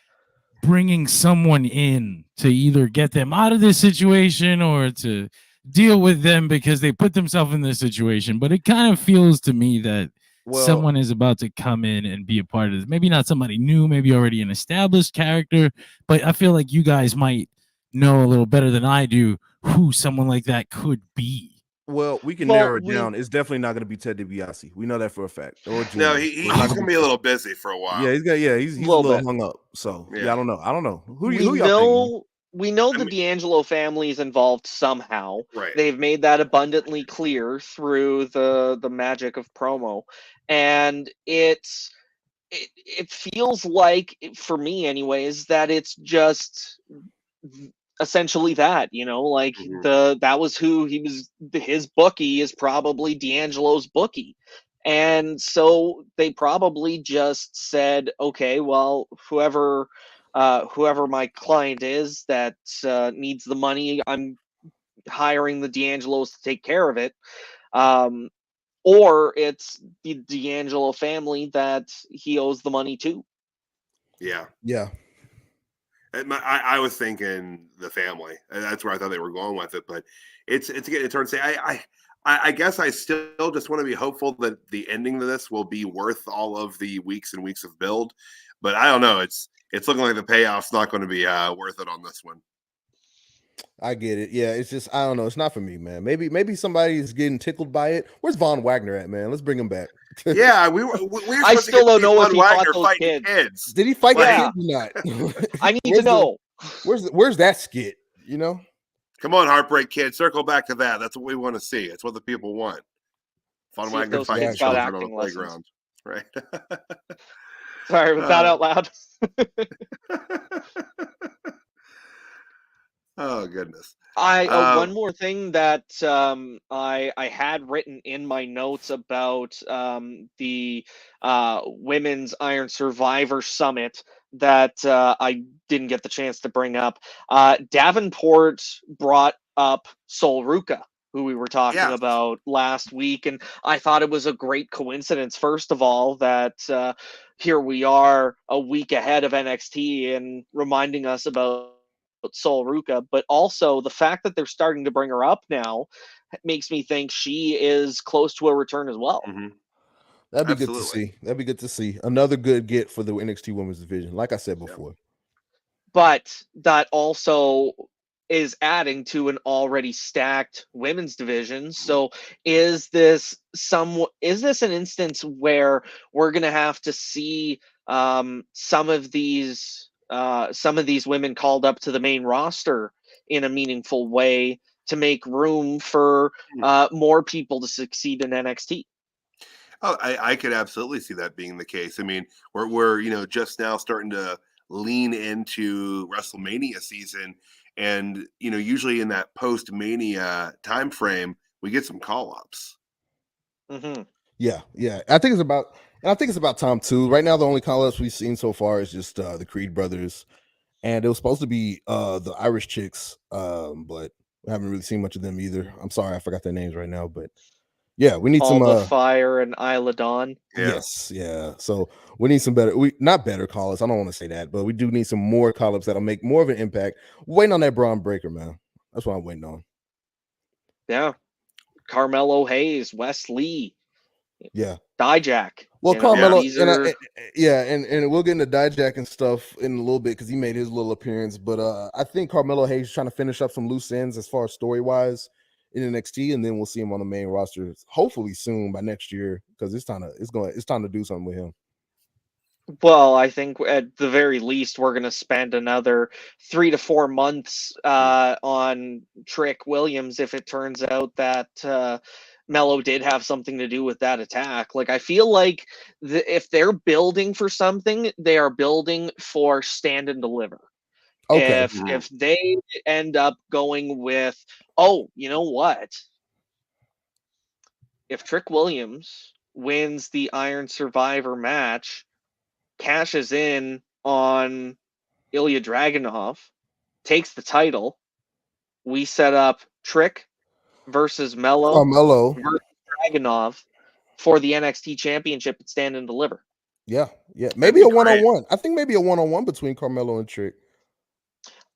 bringing someone in to either get them out of this situation or to deal with them because they put themselves in this situation. But it kind of feels to me that someone is about to come in and be a part of this. Maybe not somebody new, maybe already an established character, but I feel like you guys might know a little better than I do who someone like that could be. Well, we can Well, narrow it down. It's definitely not going to be Ted DiBiase. We know that for a fact. Or No, Junior. he's It's not going to be a little busy for a while. Yeah, he's a Little little bit. hung up. So Yeah. yeah, I don't know. Who we y'all think? know we know I the mean- D'Angelo family is involved somehow. Right. They've made that abundantly clear through the magic of promo, and it feels like, for me anyways, that it's just essentially that, like Mhm. that was who he was. His bookie is probably D'Angelo's bookie, and so they probably just said, okay, well, whoever my client is that needs the money, I'm hiring the D'Angelos to take care of it. Or it's the D'Angelo family that he owes the money to. Yeah. Yeah. I was thinking the family. That's where I thought they were going with it, but it's getting turned. Say, I guess I still just want to be hopeful that the ending of this will be worth all of the weeks and weeks of build, but I don't know. It's looking like the payoff's not going to be worth it on this one. I get it. Yeah, it's just I don't know. It's not for me, man. Maybe somebody's getting tickled by it. Where's Von Wagner at, man? Let's bring him back. Yeah, we were I supposed to still get don't know if Von he fought Wagner those fighting kids. Did he fight Yeah. the kids or not? I need to know. Where's that skit? You know? Come on, Heartbreak Kid, circle back to that. That's what we want to see. It's what the people want. Von See if Wagner those fighting kids got children on the acting lessons. playground, right? Sorry, was that out loud? Oh goodness. One more thing that I had written in my notes about the Women's Iron Survivor Summit that I didn't get the chance to bring up. Davenport brought up Sol Ruka, who we were talking Yes. about last week, and I thought it was a great coincidence, first of all, that here we are a week ahead of NXT and reminding us about Sol Ruka, but also the fact that they're starting to bring her up now makes me think she is close to a return as well. Mm-hmm. That'd be good Absolutely. to see. That'd be good to see. Another good get for the NXT Women's Division, like I said before. But that also is adding to an already stacked women's division. So is this an instance where we're going to have to see some of these women called up to the main roster in a meaningful way to make room for more people to succeed in NXT? Oh, I could absolutely see that being the case. I mean, we're just now starting to lean into WrestleMania season, and usually in that post Mania time frame, we get some call ups. Mm-hmm. Yeah. I think it's about time too. Right now, the only call ups we've seen so far is just the Creed brothers, and it was supposed to be the Irish chicks, but we haven't really seen much of them either. I'm sorry, I forgot their names right now, but yeah, we need All some the Fire and Isla Dawn. Yeah. Yes, yeah. So we need some not better call-ups. I don't want to say that, but we do need some more call-ups that'll make more of an impact. Waiting on that Braun Breaker, man. That's what I'm waiting on. Yeah. Carmelo Hayes, Wes Lee, Yeah. Dijak. Well, Carmelo, these are... and we'll get into Dijak and stuff in a little bit because he made his little appearance. But I think Carmelo Hayes is trying to finish up some loose ends as far as story-wise in NXT, and then we'll see him on the main roster hopefully soon by next year because it's time to do something with him. Well, I think at the very least we're going to spend another 3 to 4 months on Trick Williams if it turns out that Mello did have something to do with that attack. Like, I feel like if they're building for something, they are building for stand and deliver. Okay. If they end up going with, oh, you know what? If Trick Williams wins the Iron Survivor match, cashes in on Ilya Dragunov, takes the title. We set up Trick versus Mello Carmelo. versus Dragunov for the NXT Championship at Stand and Deliver. Yeah. That'd Maybe be a great. one-on-one. I think maybe a one-on-one between Carmelo and Trick.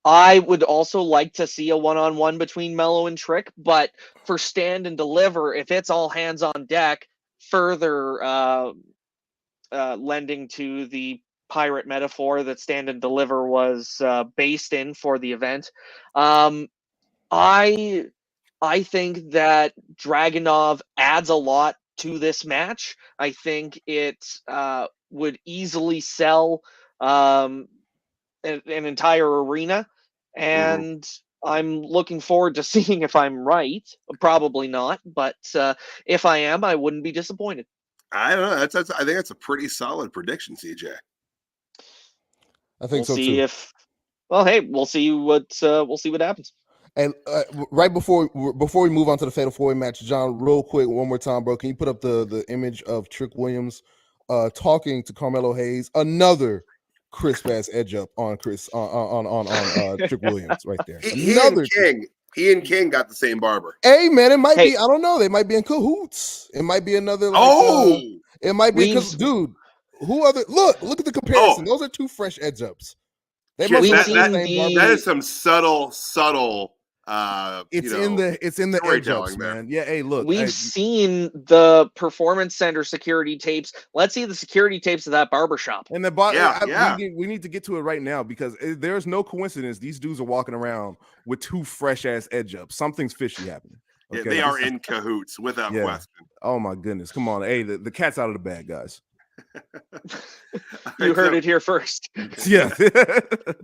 I would also like to see a one-on-one between Mello and Trick, but for Stand and Deliver, if it's all hands on deck, further lending to the pirate metaphor that Stand and Deliver was based in for the event, I think that Dragunov adds a lot to this match. I think it would easily sell an entire arena, and I'm looking forward to seeing if I'm right. Probably not, but if I am, I wouldn't be disappointed. I don't know. I think that's a pretty solid prediction, CJ. I think We'll so see too. if. Well, hey, we'll see what happens. And right before we move on to the Fatal 4-Way match, John, real quick, one more time, bro. Can you put up the image of Trick Williams talking to Carmelo Hayes? Another crisp ass edge up on Trick Williams right there. He and King got the same barber. Hey man, it might Hey. be. I don't know. They might be in cahoots. It might be another. It might be because, dude. Who other? Look at the comparison. Those are two fresh edge ups. They must We've have seen the same the- barber. That is some subtle. It's in the edge ups, there. man. Yeah. Hey, look. We've seen the Performance Center security tapes. Let's see the security tapes of that barbershop. And the we need to get to it right now because there's no coincidence. These dudes are walking around with two fresh ass edge ups. Something's fishy happening. Okay? Yeah, they are in cahoots without question. Oh my goodness! Come on, hey, the cat's out of the bag, guys. You heard it here first. Yeah.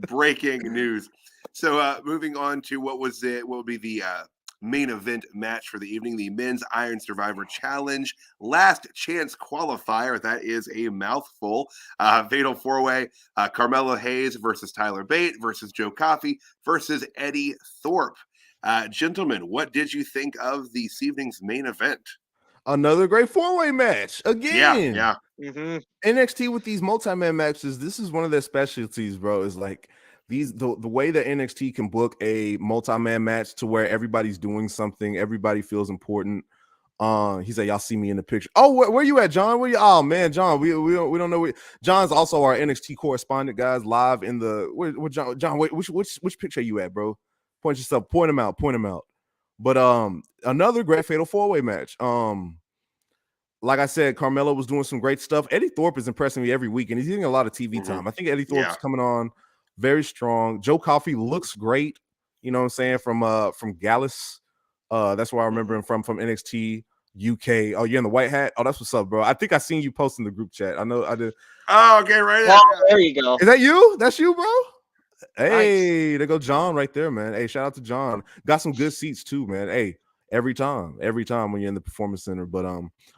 Breaking news. So moving on to what will be the main event match for the evening, the Men's Iron Survivor Challenge Last Chance Qualifier. That is a mouthful. Fatal 4-Way, Carmelo Hayes versus Tyler Bate versus Joe Coffey versus Eddie Thorpe. Gentlemen, what did you think of this evening's main event? Another great 4-way match again. Yeah. Mm-hmm. NXT with these multi-man matches, this is one of their specialties, bro. Is like the way that NXT can book a multi-man match to where everybody's doing something, everybody feels important. He said, "Y'all see me in the picture." Oh, where you at, John? Oh man, John, we don't know. John's also our NXT correspondent, guys, live in the. Where John? Wait, which picture are you at, bro? Point him out. But another great fatal 4-way match. Like I said, Carmelo was doing some great stuff. Eddie Thorpe is impressing me every week, and he's getting a lot of TV time. I think Eddie Thorpe's coming on very strong. Joe Coffey looks great. You know what I'm saying? From Gallus. That's where I remember him from NXT UK. Oh, you're in the white hat? Oh, that's what's up, bro. I think I seen you post in the group chat. I know I did. Oh, okay, right. Oh, there you go. Is that you? That's you, bro? Hey, Nice. there go John right there, man. Hey, shout out to John. Got some good seats too, man. Hey, every time when you're in the Performance Center. But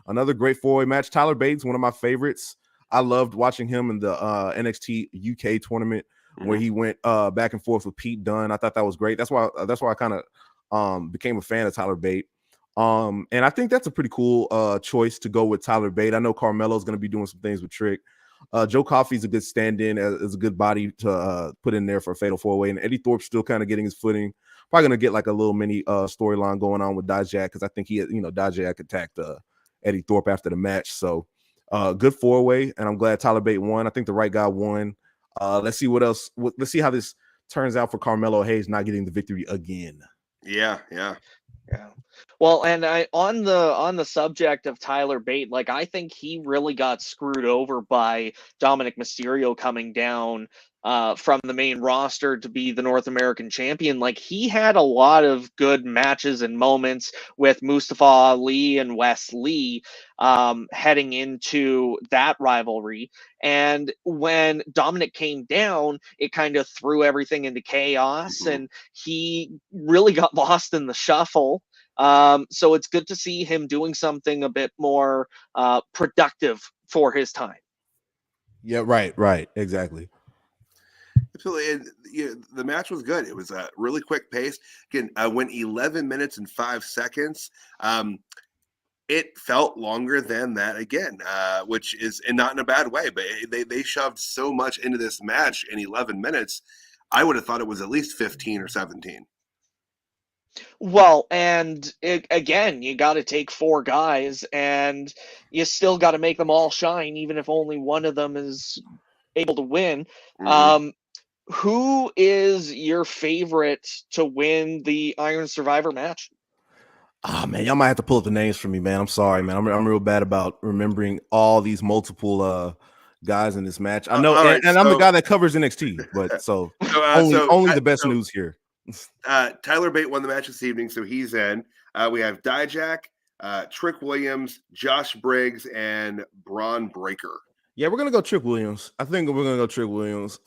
another great 4-way match. Tyler Bates, one of my favorites. I loved watching him in the NXT UK tournament where he went back and forth with Pete Dunne. I thought that was great. That's why I kind of became a fan of Tyler Bate. And I think that's a pretty cool choice to go with Tyler Bate. I know Carmelo's going to be doing some things with Trick. Joe Coffey's a good stand-in, as a good body to put in there for a fatal 4-way. And Eddie Thorpe's still kind of getting his footing. Probably going to get like a little mini storyline going on with Dijak because I think Dijak attacked Eddie Thorpe after the match. So good 4-way, and I'm glad Tyler Bate won. I think the right guy won. Let's see what else. Let's see how this turns out for Carmelo Hayes not getting the victory again. Yeah. Well, and on the subject of Tyler Bate, like I think he really got screwed over by Dominic Mysterio coming down from the main roster to be the North American champion. Like he had a lot of good matches and moments with Mustafa Ali and Wes Lee heading into that rivalry. And when Dominic came down, it kind of threw everything into chaos and he really got lost in the shuffle. So it's good to see him doing something a bit more productive for his time. Yeah, right, exactly. Absolutely. The match was good. It was a really quick pace. Again, went 11 minutes and 5 seconds. it felt longer than that again, which is and not in a bad way. But they shoved so much into this match in 11 minutes. I would have thought it was at least 15 or 17. Well, and again, you got to take 4 guys, and you still got to make them all shine, even if only one of them is able to win. Mhm. Who is your favorite to win the Iron Survivor match? Oh man, y'all might have to pull up the names for me, man. I'm sorry, man. I'm real bad about remembering all these multiple guys in this match. I know, all right, and I'm the so- guy that covers NXT, but so only the best news here. Tyler Bate won the match this evening, so he's in. We have Dijak, Trick Williams, Josh Briggs, and Braun Breaker. Yeah, we're gonna go Trick Williams. I think we're gonna go Trick Williams.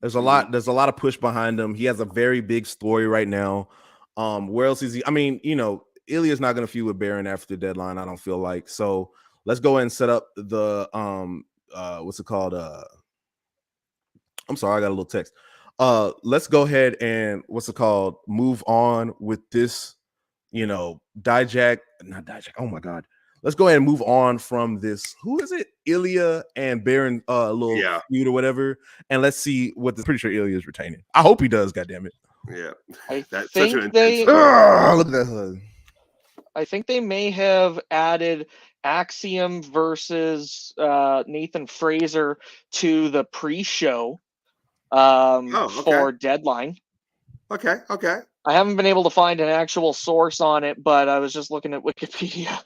There's a lot of push behind him. He has a very big story right now. Where else is he? I mean, Ilya's not gonna feud with Baron after the deadline, I don't feel like. So let's go ahead and set up the what's it called? I'm sorry, I got a little text. Let's go ahead and move on with this, Dijak, not Dijak. Oh my god. Let's go ahead and move on from this. Who is it? Ilya and Baron little feud or whatever. And let's see what pretty sure Ilya is retaining. I hope he does, goddammit. Yeah. That's such an they intense Look at that hood. I think they may have added Axiom versus Nathan Fraser to the pre-show for Deadline. Okay. I haven't been able to find an actual source on it, but I was just looking at Wikipedia.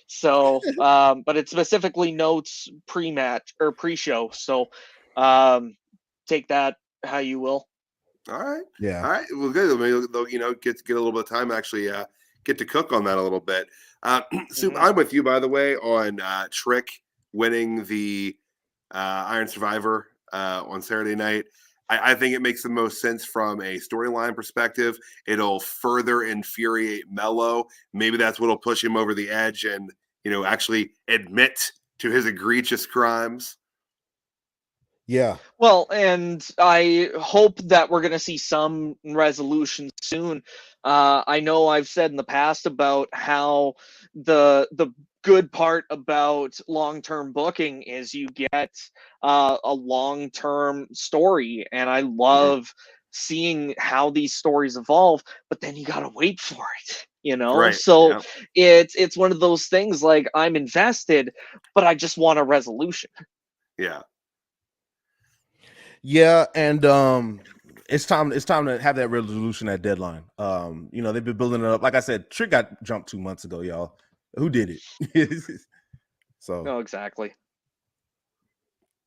So, but it specifically notes pre-match or pre-show. So, take that how you will. All right. Yeah. All right. Well, good. Maybe they'll, get a little bit of time to actually get to cook on that a little bit. So I'm with you, by the way, on Trick winning the Iron Survivor on Saturday night. I think it makes the most sense from a storyline perspective. It'll further infuriate Mello. Maybe that's what'll push him over the edge and, actually admit to his egregious crimes. Yeah. Well, and I hope that we're going to see some resolution soon. I know I've said in the past about how the good part about long-term booking is you get a long-term story, and I love seeing how these stories evolve, but then you got to wait for it, Right. So it's one of those things, like, I'm invested, but I just want a resolution. Yeah, and it's time to have that resolution at Deadline. They've been building it up. Like I said, Trick got jumped 2 months ago, y'all. Who did it? So no, exactly.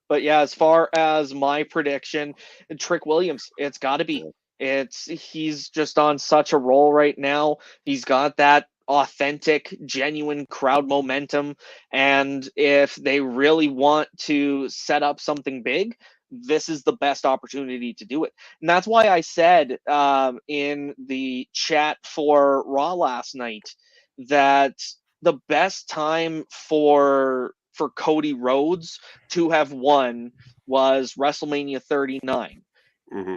But yeah, as far as my prediction, Trick Williams, it's got to be. He's just on such a roll right now. He's got that authentic, genuine crowd momentum, and if they really want to set up something big, this is the best opportunity to do it. And that's why I said in the chat for Raw last night that the best time for Cody Rhodes to have won was WrestleMania 39.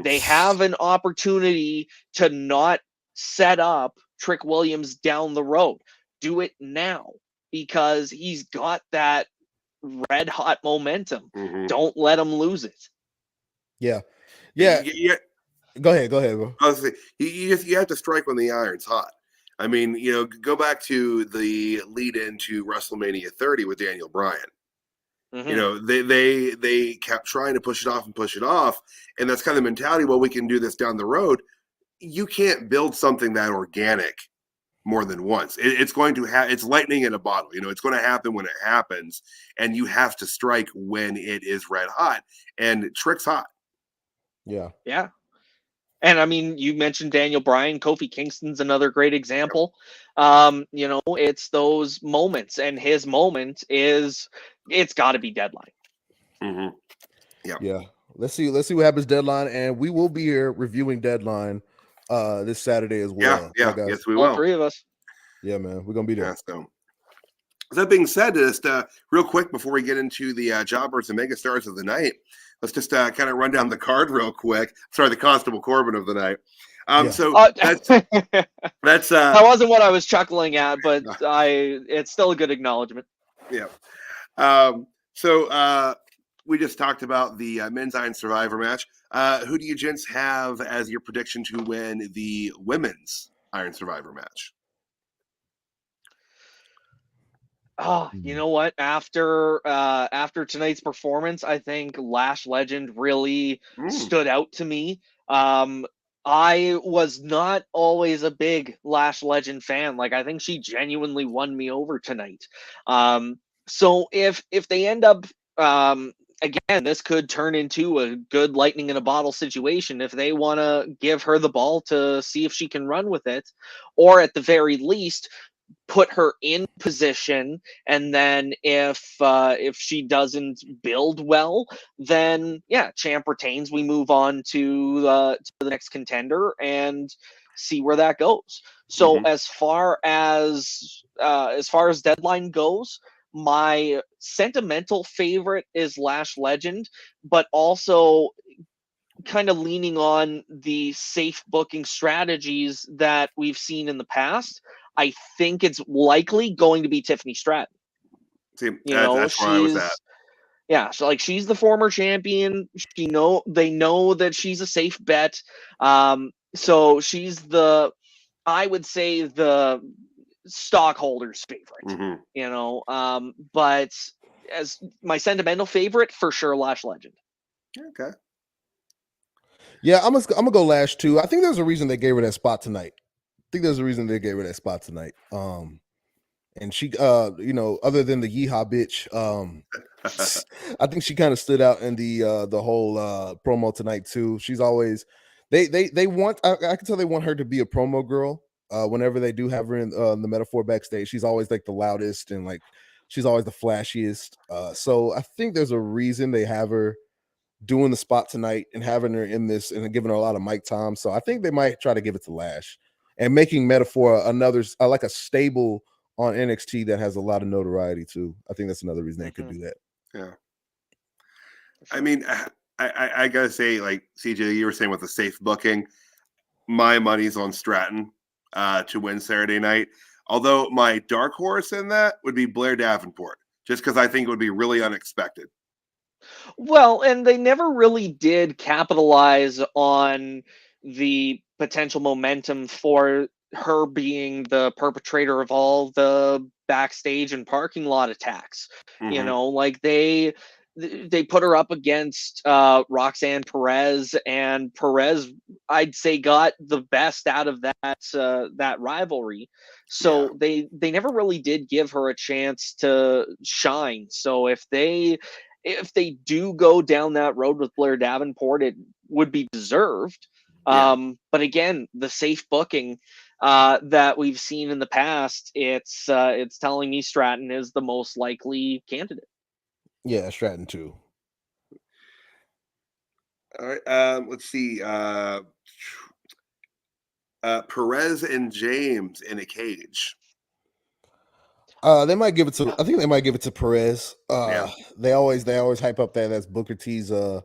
They have an opportunity to not set up Trick Williams down the road. Do it now, because he's got that red hot momentum. Don't let him lose it. Yeah. Go ahead, bro. Honestly, you have to strike when the iron's hot. I mean, go back to the lead into WrestleMania 30 with Daniel Bryan. They kept trying to push it off, and that's kind of the mentality. Well, we can do this down the road. You can't build something that organic more than once. It's going to it's lightning in a bottle. It's going to happen when it happens, and you have to strike when it is red hot. And Trick's hot. Yeah. And I mean, you mentioned Daniel Bryan. Kofi Kingston's another great example. It's those moments, and his moment is, it's got to be Deadline. Yeah. Let's see what happens Deadline, and we will be here reviewing Deadline this Saturday as well. Yeah. Yes, we All will. 3 of us. Yeah, man, we're gonna be there. Yeah, so that being said, just real quick before we get into the jobbers and megastars of the night, let's just kind of run down the card real quick. Sorry, the Constable Corbin of the night. Yeah. So that's that that's wasn't what I was chuckling at, but it's still a good acknowledgement. yeah. So we just talked about the men's Iron Survivor match. Who do you gents have as your prediction to win the women's Iron Survivor match? Oh, you know what? After tonight's performance, I think Lash Legend really stood out to me. I was not always a big Lash Legend fan. Like, I think she genuinely won me over tonight. So if they end up again, this could turn into a good lightning in a bottle situation if they want to give her the ball to see if she can run with it, or at the very least put her in position, and then if she doesn't build well, then yeah, champ retains. We move on to the next contender and see where that goes. So as far as Deadline goes, my sentimental favorite is Lash Legend, but also kind of leaning on the safe booking strategies that we've seen in the past. I think it's likely going to be Tiffany Stratton. See, that's where I was at. Yeah, so like, she's the former champion. They know that she's a safe bet. So she's I would say the stockholders' favorite. But as my sentimental favorite, for sure, Lash Legend. Okay. Yeah, I'm gonna go Lash too. I think there's a reason they gave her that spot tonight. And she, other than the yeehaw bitch, I think she kind of stood out in the whole promo tonight too. She's always they want. I can tell they want her to be a promo girl. Whenever they do have her in the Metaphor backstage, she's always like the loudest and like she's always the flashiest. So I think there's a reason they have her doing the spot tonight and having her in this and giving her a lot of mic time. So I think they might try to give it to Lash and making Metaphor another like a stable on NXT that has a lot of notoriety too. I think that's another reason they could do that. Yeah. I mean, I gotta say, like CJ, you were saying with the safe booking, my money's on Stratton to win Saturday night. Although my dark horse in that would be Blair Davenport, just because I think it would be really unexpected. Well, and they never really did capitalize on the potential momentum for her being the perpetrator of all the backstage and parking lot attacks. Like they put her up against Roxanne Perez, and Perez, I'd say, got the best out of that rivalry. So they never really did give her a chance to shine. So if they do go down that road with Blair Davenport, it would be deserved. But again, the safe booking that we've seen in the past, it's telling me Stratton is the most likely candidate. Yeah, Stratton too. All right. Let's see. Perez and James in a cage. They might give it to. I think they might give it to Perez. They always hype up that's Booker T's and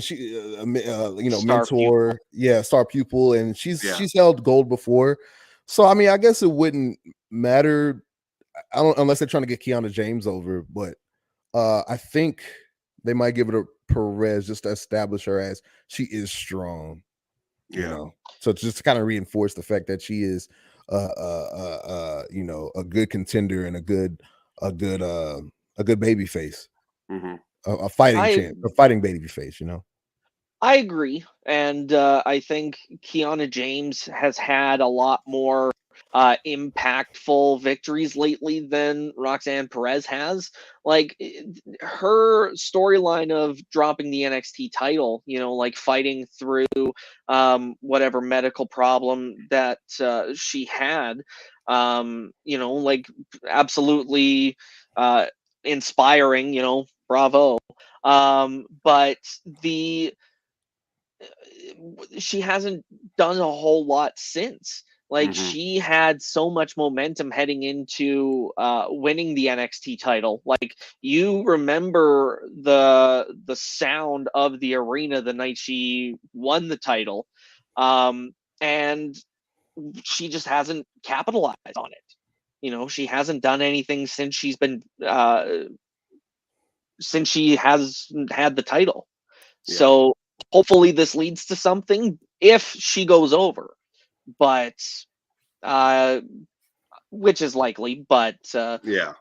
she mentor, star pupil, and she's held gold before. So I mean, I guess it wouldn't matter. Unless they're trying to get Kiana James over, but I think they might give it to Perez just to establish her as she is strong. So just to kind of reinforce the fact that she is a good contender and a good baby face, a fighting baby face. I agree, and I think Kiana James has had a lot more impactful victories lately than Roxanne Perez has. Like, her storyline of dropping the NXT title, like fighting through whatever medical problem that she had, like, absolutely inspiring, bravo. But she hasn't done a whole lot since. Like, she had so much momentum heading into winning the NXT title. Like, you remember the sound of the arena the night she won the title. And she just hasn't capitalized on it. You know, she hasn't done anything since she's been since she has had the title. Yeah. So hopefully this leads to something if she goes over, but which is likely. But Yeah.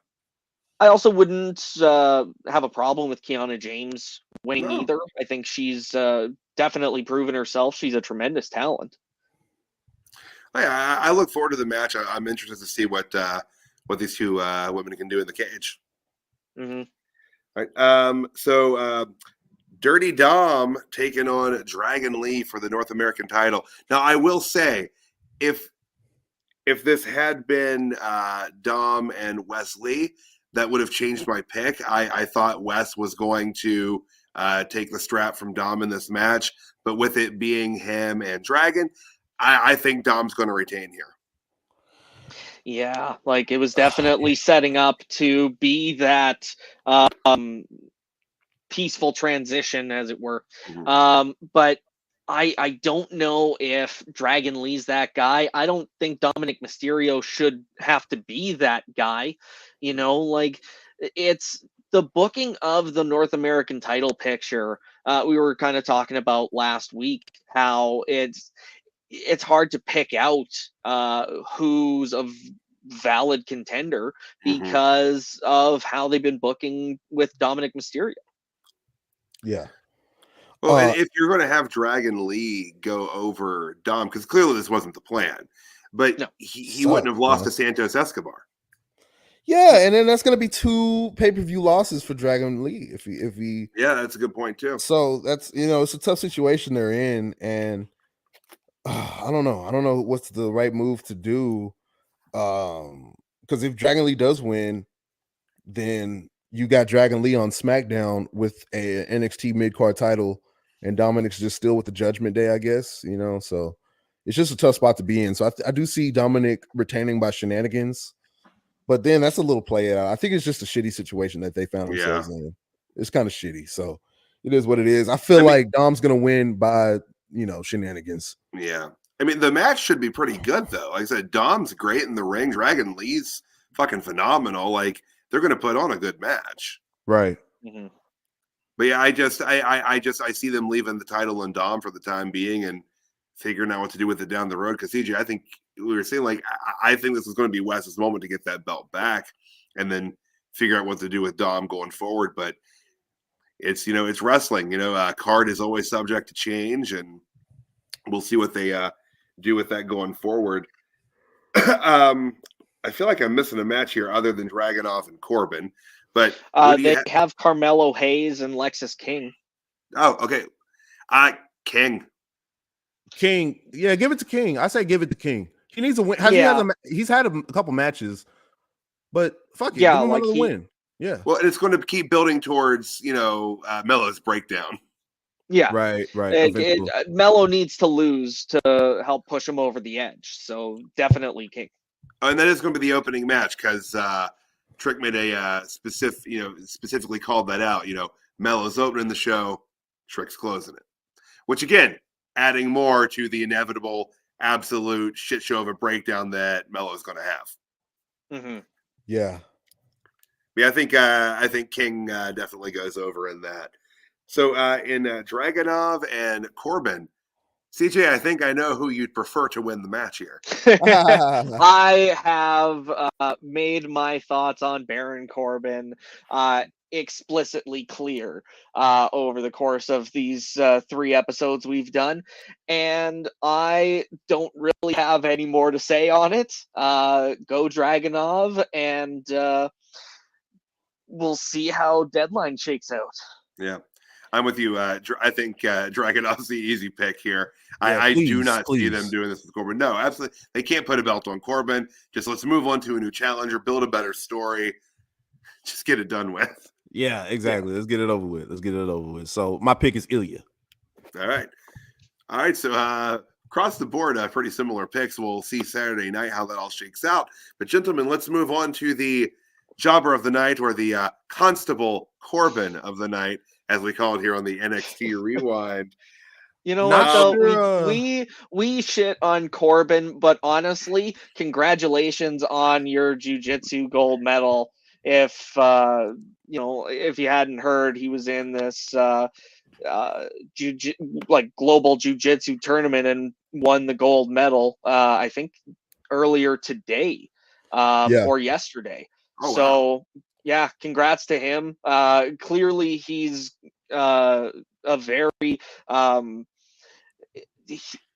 I also wouldn't have a problem with Kiana James winning No. either. I think she's definitely proven herself. She's a tremendous talent. I look forward to the match. I'm interested to see what these two women can do in the cage. Mm-hmm. All right. So Dirty Dom taking on Dragon Lee for the North American title. Now, I will say, if this had been Dom and Wesley, that would have changed my pick. I thought Wes was going to take the strap from Dom in this match, but with it being him and Dragon, I think Dom's going to retain here. Yeah, like it was definitely setting up to be that peaceful transition, as it were. Mhm. But I don't know if Dragon Lee's that guy. I don't think Dominic Mysterio should have to be that guy. You know, like it's the booking of the North American title picture. We were kind of talking about last week how it's hard to pick out who's a valid contender because of how they've been booking with Dominic Mysterio. Yeah. Well, and if you're going to have Dragon Lee go over Dom, because clearly this wasn't the plan, but No. he wouldn't have lost to Santos Escobar. Yeah, and then that's going to be 2 pay-per-view losses for Dragon Lee if he. Yeah, that's a good point too. So that's it's a tough situation they're in, and I don't know what's the right move to do. Because if Dragon Lee does win, then you got Dragon Lee on SmackDown with a NXT mid-card title, and Dominic's just still with the Judgment Day, I guess. So it's just a tough spot to be in. So I do see Dominic retaining by shenanigans, but then that's a little play out. I think it's just a shitty situation that they found themselves in. It's kind of shitty. So it is what it is. I feel like Dom's gonna win by shenanigans. Yeah. I mean, the match should be pretty good though. Like I said, Dom's great in the ring. Dragon Lee's fucking phenomenal. Like they're gonna put on a good match. Right. Mm-hmm. But yeah, I see them leaving the title on Dom for the time being and figuring out what to do with it down the road. Because CJ, I think we were saying I think this is going to be Wes's moment to get that belt back and then figure out what to do with Dom going forward. But it's it's wrestling. Card is always subject to change, and we'll see what they do with that going forward. I feel like I'm missing a match here other than Dragunov and Corbin. But they have Carmelo Hayes and Lexis King. Oh, okay. King. Yeah, give it to King. I say give it to King. He needs a win. He's had a couple matches, but fuck it, give him another win. Yeah. Well, and it's going to keep building towards Melo's breakdown. Yeah. Right. Melo needs to lose to help push him over the edge. So definitely King. And that is going to be the opening match because Trick made a specifically called that out. Melo's opening the show, Trick's closing it. Which again, adding more to the inevitable absolute shit show of a breakdown that Melo's going to have. Mm-hmm. Yeah. Yeah, I think King definitely goes over in that. So in Dragunov and Corbin, CJ, I think I know who you'd prefer to win the match here. I have made my thoughts on Baron Corbin explicitly clear over the course of these 3 episodes we've done, and I don't really have any more to say on it. Go Dragunov, and we'll see how Deadline shakes out. Yeah. I'm with you. I think Dragunov's the easy pick here. Yeah, I do not see them doing this with Corbin. No, absolutely. They can't put a belt on Corbin. Just let's move on to a new challenger, build a better story. Just get it done with. Yeah, exactly. Yeah. Let's get it over with. So my pick is Ilya. All right. So across the board, pretty similar picks. We'll see Saturday night how that all shakes out. But gentlemen, let's move on to the jobber of the night, or the Constable Corbin of the night, as we call it here on the NXT Rewind. You know Not what though? sure, We shit on Corbin, but honestly, congratulations on your jiu-jitsu gold medal. If if you hadn't heard, he was in this global jiu-jitsu tournament and won the gold medal. I think earlier today, Yeah. or yesterday. Oh, wow. So yeah, congrats to him. Clearly, he's a very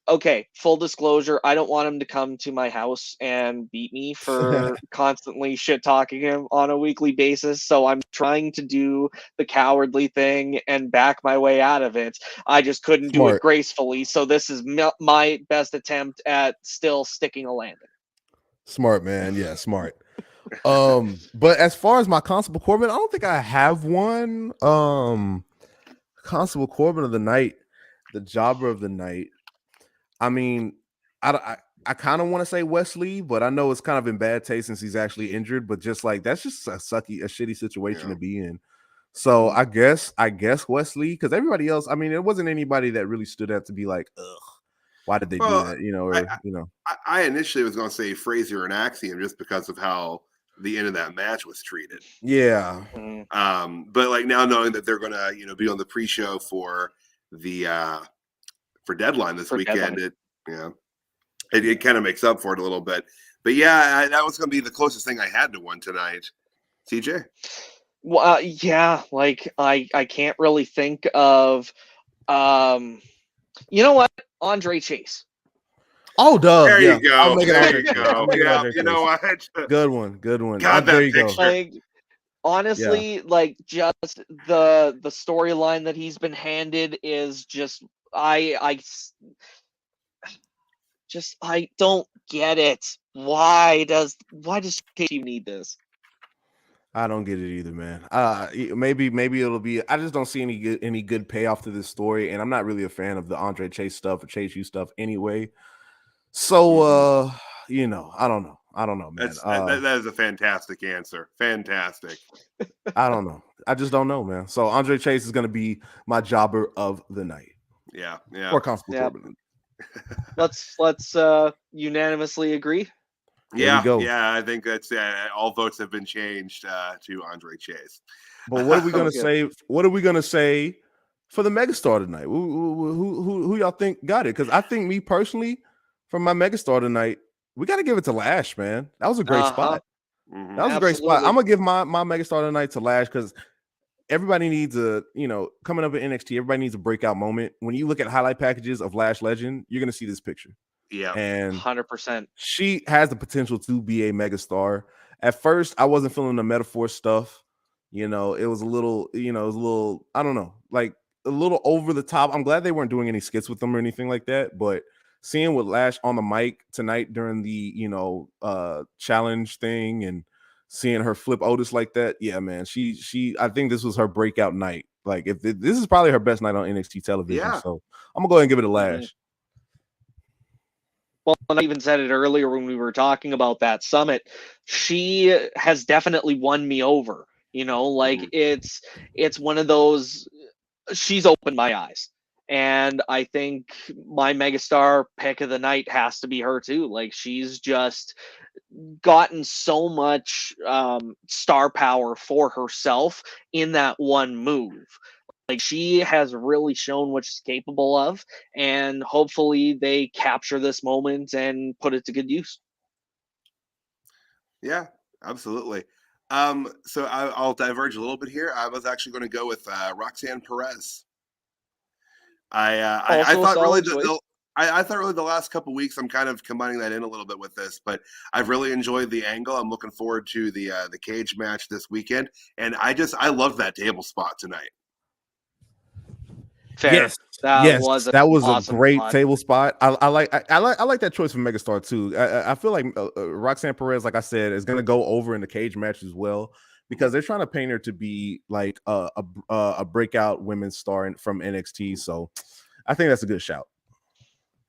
okay, full disclosure, I don't want him to come to my house and beat me for constantly shit talking him on a weekly basis. So I'm trying to do the cowardly thing and back my way out of it. I just couldn't do it Smart. gracefully. So this is my best attempt at still sticking a landing. Smart, man. Yeah, smart. But as far as my Constable Corbin, I don't think I have one. Constable Corbin of the night, the jobber of the night. I mean, I kind of want to say Wesley, but I know it's kind of in bad taste since he's actually injured. But just like that's just a shitty situation to be in. So I guess Wesley, because everybody else, I mean, there wasn't anybody that really stood out to be like, ugh, why did they do that? You know, or I initially was going to say Frazier and Axiom just because of how the end of that match was treated. Yeah. But like now knowing that they're going to be on the pre-show for the for Deadline this weekend, it kind of makes up for it a little bit. But yeah, that was going to be the closest thing I had to one tonight. CJ? Well, yeah, like I can't really think of you know what? Andre Chase. Oh, duh. There Yeah. you go. I'll make it There Andre you Chase. go. Yeah, you know what? Good one. God, There that you go. picture. Like honestly, like just the storyline that he's been handed is just I don't get it. Why does Chase need this? I don't get it either, man. Maybe it'll be. I just don't see any good payoff to this story, and I'm not really a fan of the Andre Chase stuff or Chase U stuff anyway. So, I don't know, man. That is a fantastic answer. Fantastic. I don't know. I just don't know, man. So Andre Chase is going to be my jobber of the night. Yeah. Or Constable Corbin. Let's unanimously agree. There we go. Yeah, I think that's all votes have been changed to Andre Chase. But what are we gonna say? What are we gonna say for the megastar tonight? Who y'all think got it? Because I think me personally, for my megastar tonight, we got to give it to Lash, man. That was a great spot. Mm-hmm. That was a great spot. I'm gonna give my megastar tonight to Lash because everybody needs coming up at NXT, everybody needs a breakout moment. When you look at highlight packages of Lash Legend, you're gonna see this picture. Yeah, and 100%. She has the potential to be a megastar. At first, I wasn't feeling the metaphor stuff. It was a little, I don't know, like a little over the top. I'm glad they weren't doing any skits with them or anything like that. But seeing with Lash on the mic tonight during the, challenge thing and seeing her flip Otis like that, yeah, man, I think this was her breakout night. Like, this is probably her best night on NXT television. Yeah. So I'm gonna go ahead and give it a Lash. Well, and I even said it earlier when we were talking about that summit. She has definitely won me over. It's one of those. She's opened my eyes, and I think my megastar pick of the night has to be her too. Like, she's just gotten so much star power for herself in that one move. Like, she has really shown what she's capable of, and hopefully they capture this moment and put it to good use. Yeah, absolutely. So I'll diverge a little bit here. I was actually going to go with Roxanne Perez. I thought really I thought really the last couple weeks I'm kind of combining that in a little bit with this, but I've really enjoyed the angle. I'm looking forward to the cage match this weekend, and I loved that table spot tonight. Fair. Yes, that was awesome a great spot. table spot. I like that choice for megastar too. I feel like Roxanne Perez, like I said, is going to go over in the cage match as well because they're trying to paint her to be like a breakout women's star from NXT. So I think that's a good shout.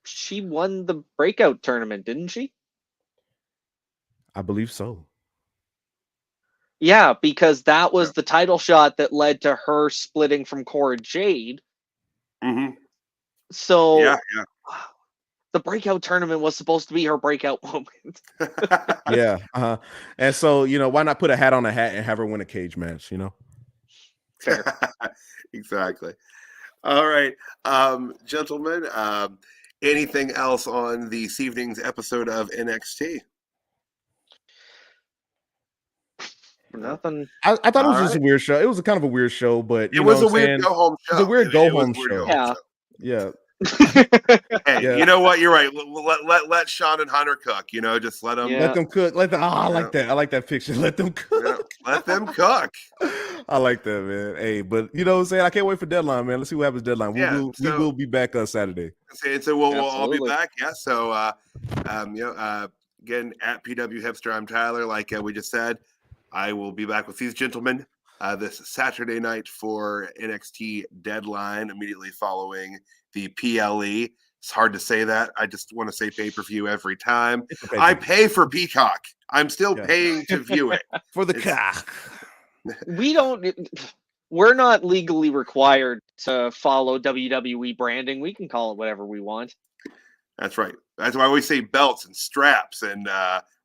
She won the breakout tournament, didn't she? I believe so. Yeah, because that was the title shot that led to her splitting from Cora Jade. Mm-hmm. So Yeah, the breakout tournament was supposed to be her breakout moment. yeah. Yeah. Uh-huh. And so, why not put a hat on a hat and have her win a cage match, Fair. Exactly. All right, gentlemen. Anything else on this evening's episode of NXT? Nothing. I thought it was All just a weird show. It was a kind of a weird show, but It was a weird go home show. It was a weird go home weird show. Yeah. Yeah. Hey, Yeah. you know what? You're right. Let Sean and Hunter cook. Just let them. Yeah. Let them cook. I Yeah. like that. I like that picture. Let them cook. Let them cook. I like that, man. Hey, but you know what I'm saying? I can't wait for deadline, man. Let's see what happens deadline. Yeah, We will be back Saturday. So we'll all be Absolutely. back. Yeah. So again, at PW Hipster, I'm Tyler. Like we just said, I will be back with these gentlemen this Saturday night for NXT Deadline, immediately following the PLE. It's hard to say that. I just want to say pay-per-view every time. I pay for Peacock. I'm still paying to view it. For the cock. We're not legally required to follow WWE branding. We can call it whatever we want. That's right. That's why I always say belts and straps and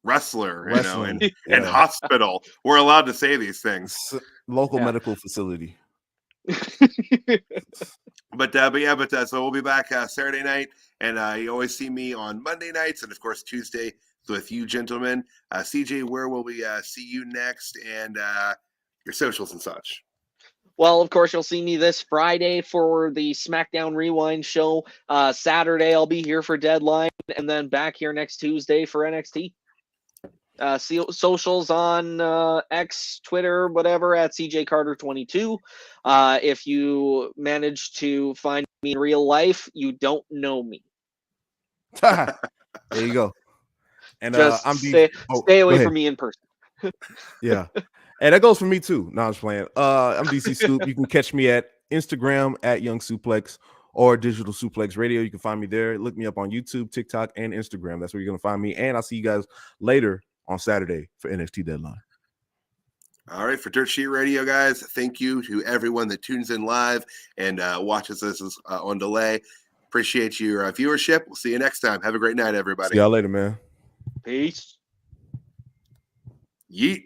wrestler, Wrestling, and hospital. We're allowed to say these things. Local medical facility. But so we'll be back Saturday night, and you always see me on Monday nights, and of course Tuesday with you gentlemen. CJ, where will we see you next, and your socials and such? Well, of course, you'll see me this Friday for the SmackDown Rewind show. Saturday, I'll be here for Deadline, and then back here next Tuesday for NXT. Socials on X, Twitter, whatever, at CJCarter22. If you manage to find me in real life, you don't know me. There you go. And Just I'm stay away from me in person. Yeah. And that goes for me too. No, I'm just playing. I'm DC Scoop. You can catch me at Instagram at Young Suplex or Digital Suplex Radio. You can find me there. Look me up on YouTube, TikTok, and Instagram. That's where you're going to find me. And I'll see you guys later on Saturday for NXT Deadline. All right, for Dirt Sheet Radio, guys, thank you to everyone that tunes in live and watches us on delay. Appreciate your viewership. We'll see you next time. Have a great night, everybody. See y'all later, man. Peace. Yeet.